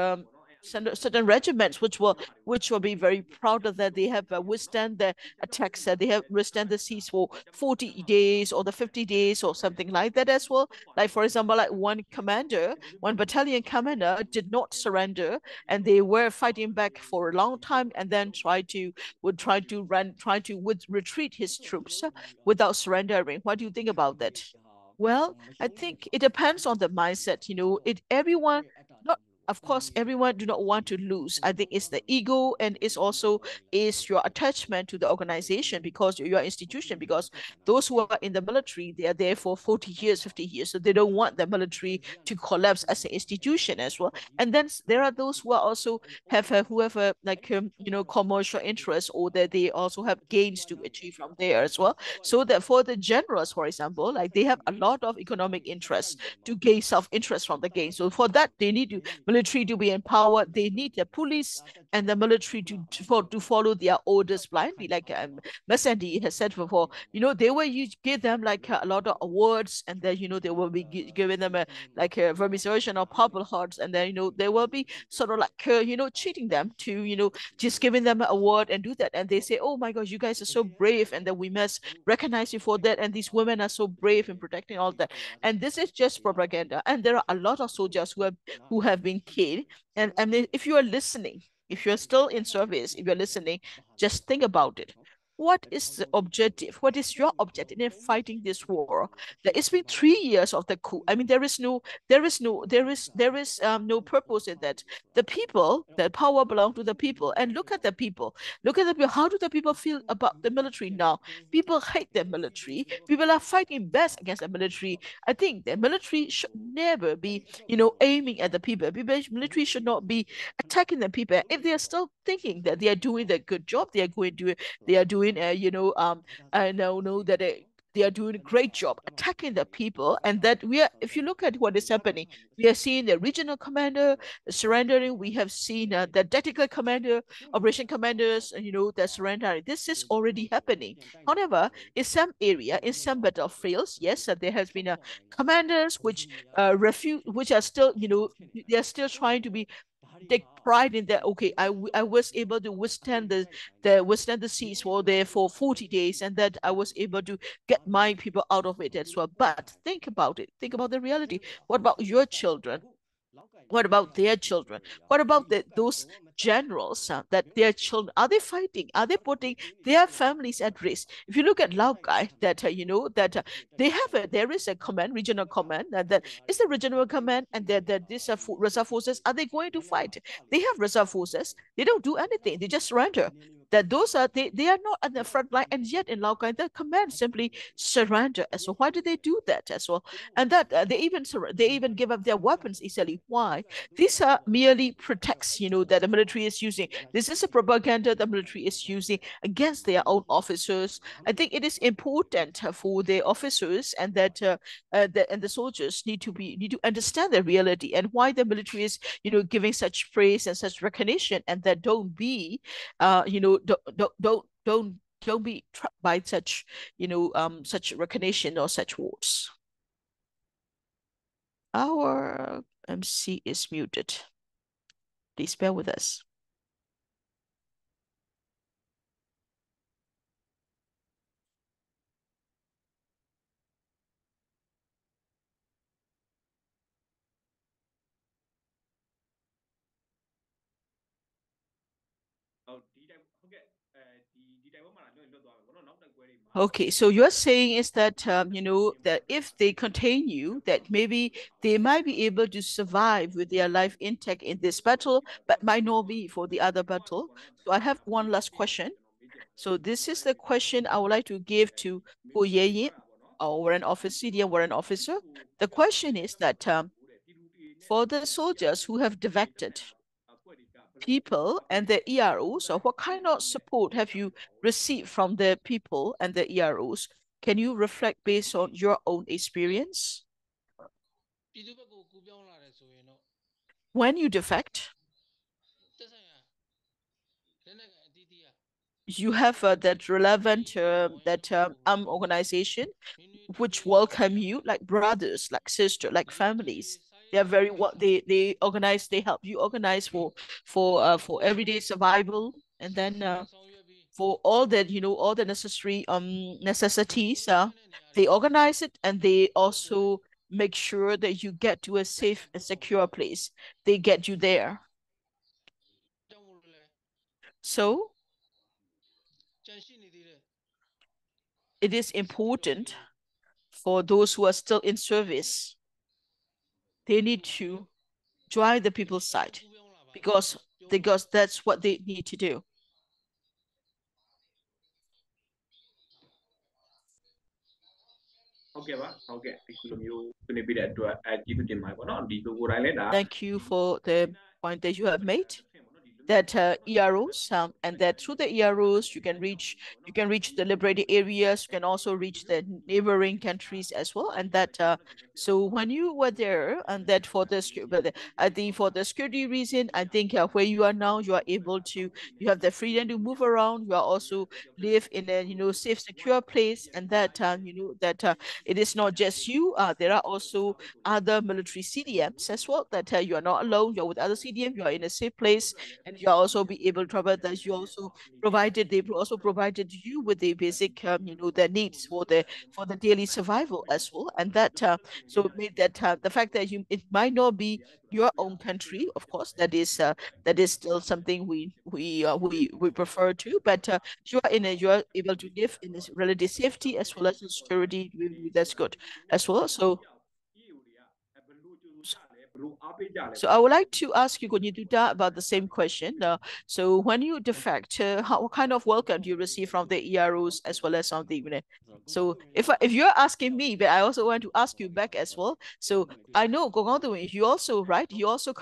certain regiments which will be very proud of that they have withstand the attacks, they have withstand the siege for 40 days or the 50 days or something like that as well. Like for example, like one battalion commander did not surrender, and they were fighting back for a long time, and then try to retreat his troops without surrendering. What do you think about that? Well, I think it depends on the mindset. It everyone not of course everyone do not want to lose. I think it's the ego, and it's also is your attachment to the organization, because your institution, because those who are in the military, they are there for 40 years, 50 years, so they don't want the military to collapse as an institution as well. And then there are those who are also have a, who have a like commercial interest, or that they also have gains to achieve from there as well. So that for the generals, for example, like they have a lot of economic interest to gain self-interest from the gain. So for that, they need to military to be empowered. They need the police and the military to follow their orders blindly. Like Sandi has said before, they will give them like a lot of awards, and then they will be giving them a like a remuneration or purple hearts, and then they will be sort of like cheating them to just giving them an award and do that, and they say, oh my gosh, you guys are so brave, and then we must recognize you for that, and these women are so brave in protecting all that. And this is just propaganda, and there are a lot of soldiers who have been killed. And if you are listening, if you're still in service, if you're listening, just think about it. What is the objective? What is your objective in fighting this war? It's been 3 years of the coup. I mean, there is no purpose in that. The people, the power belong to the people. And look at the people. Look at the people. How do the people feel about the military now? People hate the military. People are fighting best against the military. I think the military should never be, aiming at the people. Military should not be attacking the people. If they are still thinking that they are doing the good job, they are doing, I know that they are doing a great job attacking the people, and that if you look at what is happening, we are seeing the regional commander surrendering. We have seen the tactical commander, operation commanders, the surrendering. This is already happening. However, in some area, in some battlefields, yes, there has been commanders which refuse, which are still, they are still trying to be take pride in that. Okay, I was able to withstand the siege for there for 40 days, and that I was able to get my people out of it as well. But think about it, think about the reality. What about your children? What about their children? What about those generals that their children, are they fighting? Are they putting their families at risk? If you look at Laogai, that there is a command, regional command, that is the regional command, and that these are reserve forces. Are they going to fight? They have reserve forces. They don't do anything. They just surrender. That those are they are not at the front line, and yet in Laogai, the command simply surrender. And so why do they do that as well? And that they even give up their weapons easily. Why? These are merely pretexts, that the military is using. This is a propaganda the military is using against their own officers. I think it is important for the officers, and that and the soldiers need to understand the reality, and why the military is giving such praise and such recognition, and that don't be don't be trapped by such such recognition or such words. Our MC is muted. Please bear with us. Okay, so you're saying is that that if they continue, that maybe they might be able to survive with their life intact in this battle, but might not be for the other battle. So I have one last question. So this is the question I would like to give to Yint, our warrant officer, CDM warrant officer. The question is that for the soldiers who have defected, people and the EROs, or what kind of support have you received from the people and the EROs? Can you reflect based on your own experience? When you defect, you have that relevant organization which welcome you like brothers, like sister, like families. They are very what they organize. They help you organize for everyday survival, and then for all that all the necessary necessities. They organize it, and they also make sure that you get to a safe and secure place. They get you there. So it is important for those who are still in service. They need to join the people's side because that's what they need to do. Thank you for the point that you have made. That EROs, and that through the EROs you can reach the liberated areas. You can also reach the neighboring countries as well. And that so when you were there, and that for the I think for the security reason, I think where you are now, you are able to you have the freedom to move around. You are also live in a safe, secure place, and that that it is not just you. There are also other military CDMs as well. That you are not alone. You're with other CDM. You are in a safe place, and you also be able to provide that. You also provided they also provided you with the basic the needs for the daily survival as well. And that so it made that the fact that it might not be your own country, of course, that is still something we prefer to, but you are able to live in this relative safety as well as in security. That's good as well. So I would like to ask you, Thuta, about the same question. So when you defect, what kind of welcome do you receive from the EROs as well as from the So if you're asking me, but I also want to ask you back as well. So I know Gogong, you also right, you also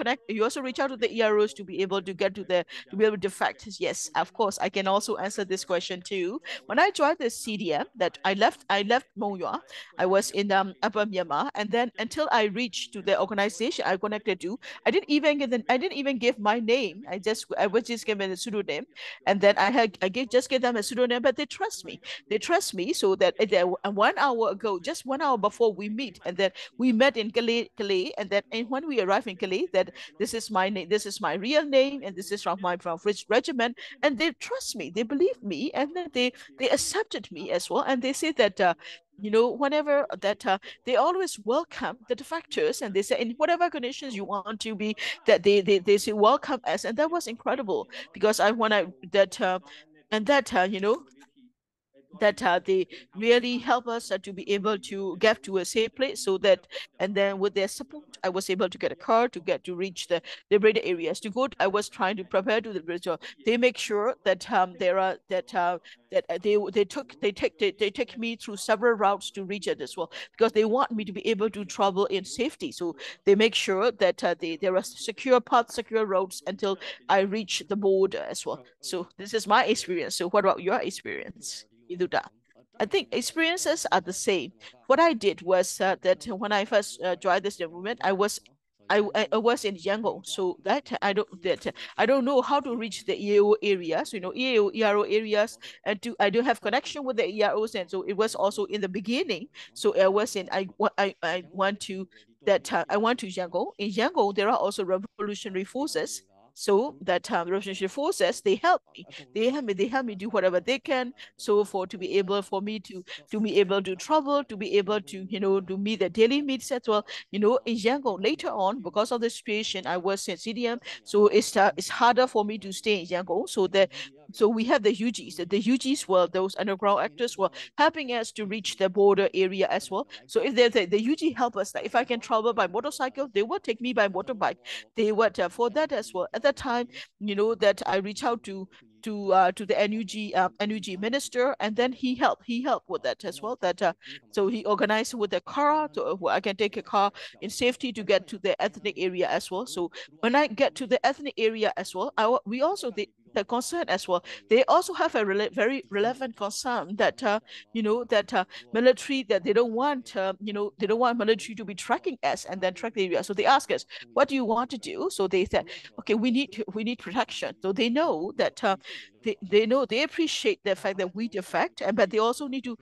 reach out to the EROs to be able to get to be able to defect. Yes, of course, I can also answer this question too. When I joined the CDM, that I left Mongyua. I was in Upper Myanmar, and then until I reached to the organization I connected to, I didn't even give my name. I was just given a pseudonym, and then I just gave them a pseudonym, but they trust me. They trust me so that 1 hour ago, just 1 hour before we meet, and then we met in Calais, and when we arrived in Calais, that this is my name, this is my real name, and this is from which regiment, and they trust me, they believe me, and then they accepted me as well, and they say that whenever that they always welcome the defectors, and they say in whatever conditions you want to be, that they say welcome us, and that was incredible because I when I that and that that they really help us to be able to get to a safe place, so that and then with their support I was able to get a car to get to reach the liberated areas to go. I was trying to prepare to the bridge. They make sure that there are that they take me through several routes to reach it as well, because they want me to be able to travel in safety. So they make sure that there are secure paths, secure roads until I reach the border as well. So this is my experience. So what about your experience, Iduda? I think experiences are the same. What I did was that when I first joined this movement, I was in Yangon, so that I don't know how to reach the EAO areas, ERO areas, and I don't have connection with the EROs, and so it was also in the beginning. So I was in I want to that I want to Yangon. In Yangon, there are also revolutionary forces So that revolutionary forces, they help me. They help me do whatever they can. So to be able for me to be able to travel, to be able to, to meet the daily needs as well. In Yangon later on, because of the situation, I was in CDM, so it's harder for me to stay in Yangon. So we have the UGs. The UGs were those underground actors were helping us to reach the border area as well. So if the UG help us, like if I can travel by motorcycle, they would take me by motorbike. They would for that as well. At that time, that I reach out to the NUG minister, and then he helped with that as well. That so he organized with a car, to I can take a car in safety to get to the ethnic area as well. So when I get to the ethnic area as well, we also the concern as well. They also have a very relevant concern that military, that they don't want they don't want military to be tracking us and then track the area. So they ask us, what do you want to do? So they said, okay, we need protection. So they know that they know, they appreciate the fact that we defect, but they also need to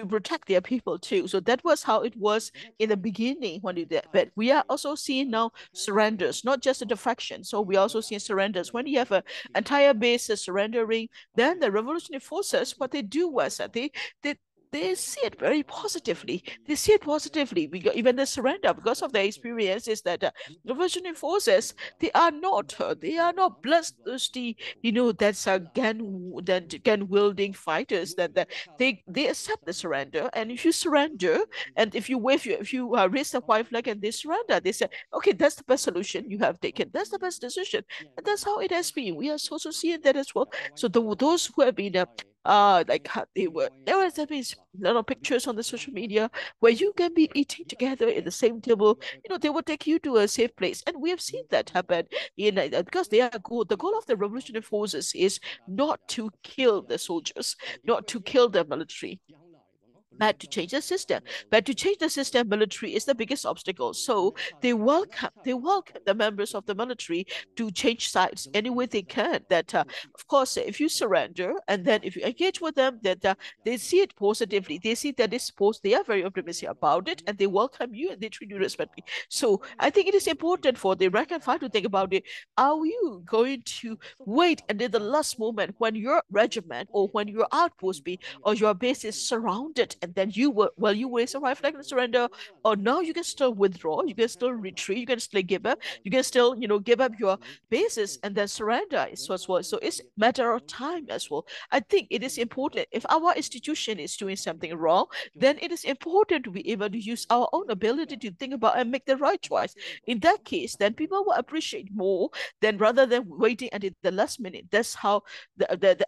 protect their people too. So that was how it was in the beginning when we did. But we are also seeing now surrenders, not just the defection. So we also see surrenders. When you have an entire base surrendering, then the revolutionary forces, what they do was that they see it very positively. They see it positively. Even the surrender, because of their experience, is that revolutionary forces, they are not bloodthirsty. That's a gun wielding fighters. That they accept the surrender, and if you surrender, and if you raise the white flag and they surrender, they say, okay, that's the best solution you have taken. That's the best decision, and that's how it has been. We are also seeing that as well. So those who have been like there was a lot of pictures on the social media where you can be eating together in the same table. They will take you to a safe place, and we have seen that happen because they are good. The goal of the revolutionary forces is not to kill the soldiers, not to kill the military, but to change the system. But to change the system, military is the biggest obstacle. So they welcome the members of the military to change sides any way they can. That of course, if you surrender and then if you engage with them, that they see it positively. They see that it's they are very optimistic about it, and they welcome you and they treat you respectfully. So I think it is important for the rank and file to think about it. Are you going to wait until the last moment when your regiment or when your outpost or your base is surrounded, and then you raise a rifle and surrender, or now you can still withdraw, you can still retreat, you can still give up, you can still give up your bases and then surrender as well. So it's matter of time as well. I think it is important, if our institution is doing something wrong, then it is important to be able to use our own ability to think about and make the right choice. In that case, then people will appreciate more than rather than waiting until the last minute. That's how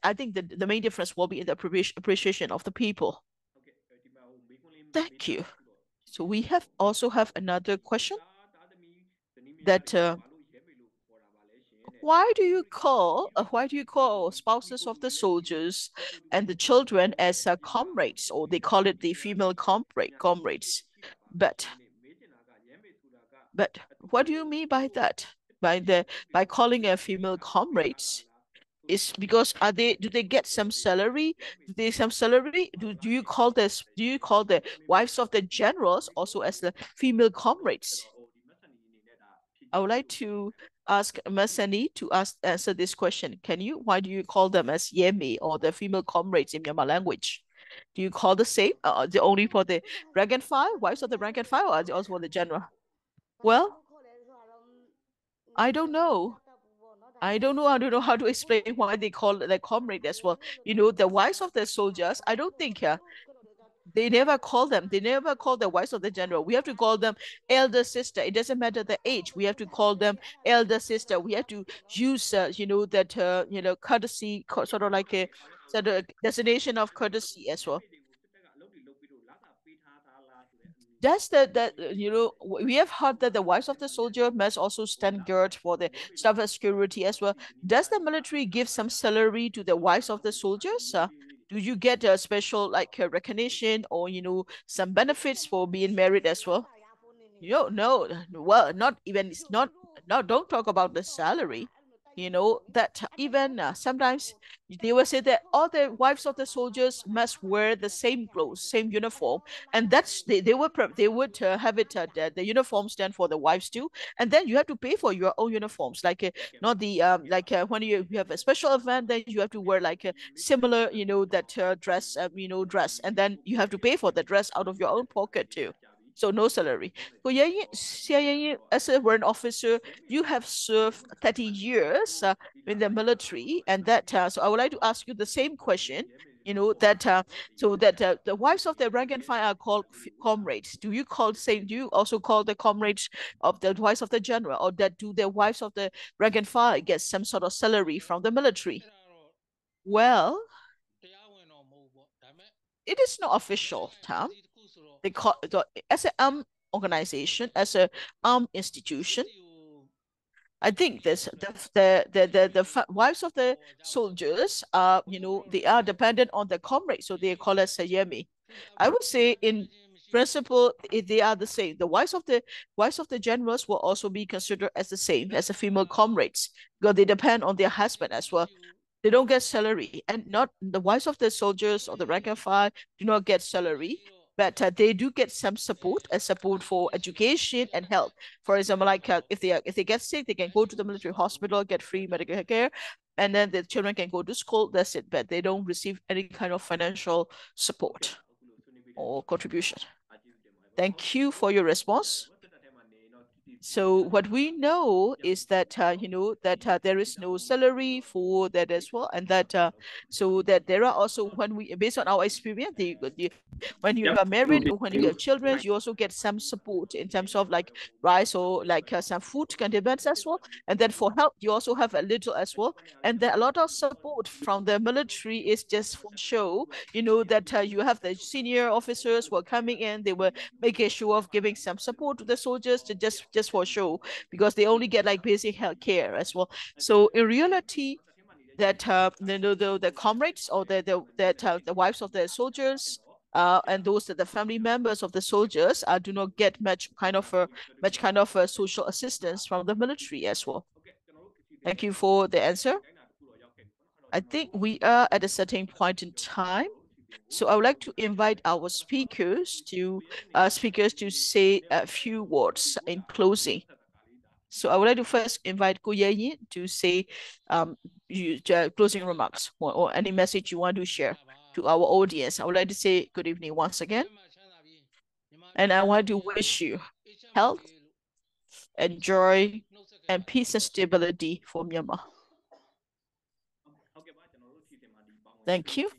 I think the main difference will be in the appreciation of the people. Thank you. So we also have another question that why do you call spouses of the soldiers and the children as comrades, or they call it the female comrades? But but what do you mean by that? By calling a female comrades? Is because do they get some salary? Do they some salary? Do you call the wives of the generals also as the female comrades? I would like to ask Masani to answer this question. Why do you call them as Yemi, or the female comrades in Myanmar language? Do you call the same? The only for the rank and file, wives of the rank and file, or also for the general? Well, I don't know. I don't know how to explain why they call it the comrade as well. The wives of the soldiers, I don't think they never call the wives of the general. We have to call them elder sister. It doesn't matter the age. We have to call them elder sister. We have to use, that, courtesy, sort of like a sort of designation of courtesy as well. That's we have heard that the wives of the soldier must also stand guard for the staff and security as well. Does the military give some salary to the wives of the soldiers? Do you get a special like a recognition, or some benefits for being married as well? No, well, not even, it's not. No, don't talk about the salary. you know, that even sometimes they will say that all the wives of the soldiers must wear the same clothes, same uniform, and that's they would have it the uniform stand for the wives too, and then you have to pay for your own uniforms, like not the when you have a special event, then you have to wear like a similar, you know, that dress, dress, and then you have to pay for the dress out of your own pocket too. So no salary. As a warrant officer, you have served 30 years in the military, and that so I would like to ask you the same question. You know that so that the wives of the rank and file are called comrades. Do you also call the comrades of the wives of the general, or that do the wives of the rank and file get some sort of salary from the military? Well, it is not official term. They call as an organization, as a institution. I think this the wives of the soldiers are, you know, they are dependent on the comrades, so they call us sayemi. I would say in principle they are the same. The wives of the generals will also be considered as the same as the female comrades because they depend on their husband as well. They don't get salary, and not the wives of the soldiers or the rank and file do not get salary, but they do get some support, a support for education and health. For example, like if they get sick, they can go to the military hospital, get free medical care, and then the children can go to school. That's it, but they don't receive any kind of financial support or contribution. Thank you for your response. So what we know is that there is no salary for that as well, and that so that there are also, when we based on our experience, when you are married or when you have children, you also get some support in terms of like rice or like some food condiments as well, and then for help you also have a little as well, and then a lot of support from the military is just for show. You know that you have the senior officers who are coming in, they were making sure of giving some support to the soldiers to just for show, because they only get like basic health care as well. So in reality, that the comrades or the wives of the soldiers and those that the family members of the soldiers do not get much kind of social assistance from the military as well. Thank you for the answer. I think we are at a certain point in time. So I would like to invite our speakers to say a few words in closing. So I would like to first invite Gu Yint to say closing remarks, or any message you want to share to our audience. I would like to say good evening once again, and I want to wish you health and joy and peace and stability for Myanmar. Thank you.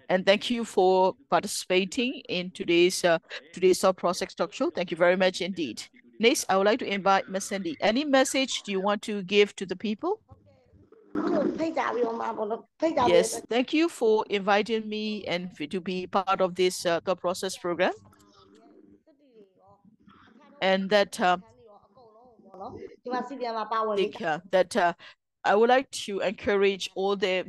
And thank you for participating in today's Thought Process Talk Show. Thank you very much indeed. Next, I would like to invite Ms. Sandi. Any message do you want to give to the people? Yes, thank you for inviting me and to be part of this Thought Process program. And that I would like to encourage all the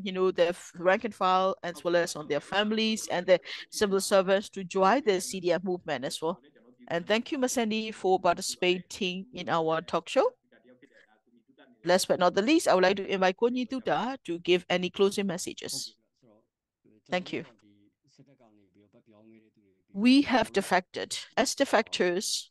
rank and file, as well as on their families and the civil servants, to join the CDF movement as well. And thank you, Ms. Sandi, for participating in our talk show. Last but not the least, I would like to invite Thuta to give any closing messages. Thank you. We have defected. As defectors,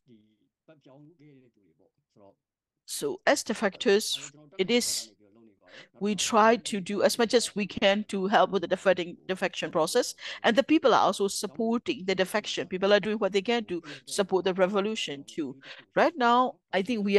we try to do as much as we can to help with the defection process, and the people are also supporting the defection. People are doing what they can to support the revolution too. Right now, I think we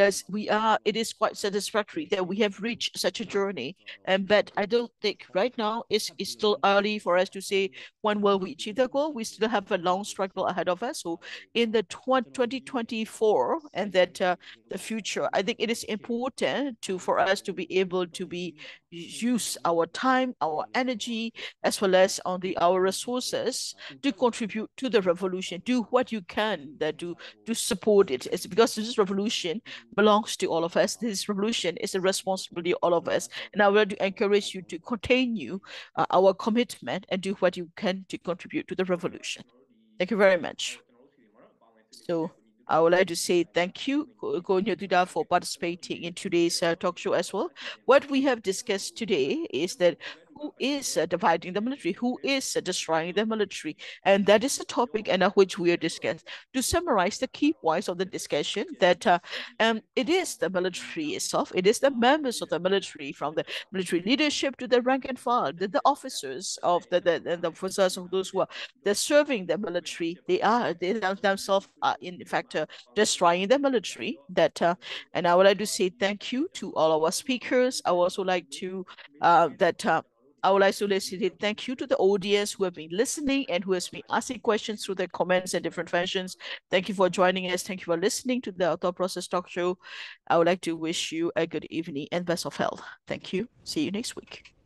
are. It is quite satisfactory that we have reached such a journey, but I don't think right now it's still early for us to say when will we achieve the goal. We still have a long struggle ahead of us. So in the 2024 and that the future, I think it is important for us to be able to use our time, our energy, as well as our resources to contribute to the revolution. Do what you can to support it. It's because this revolution belongs to all of us. This revolution is a responsibility of all of us. And I would like to encourage you to continue our commitment and do what you can to contribute to the revolution. Thank you very much. So I would like to say thank you, Thuta, for participating in today's talk show as well. What we have discussed today is that who is dividing the military, who is destroying the military, and that is the topic and which we are discussing. To summarize the key points of the discussion, that it is the military itself, it is the members of the military, from the military leadership to the rank and file, the officers of the officers of those who are serving the military. They themselves are in fact destroying the military. And I would like to say thank you to all our speakers. I would also like to I would like to say thank you to the audience who have been listening and who has been asking questions through their comments and different functions. Thank you for joining us. Thank you for listening to the Thought Process Talk Show. I would like to wish you a good evening and best of health. Thank you. See you next week.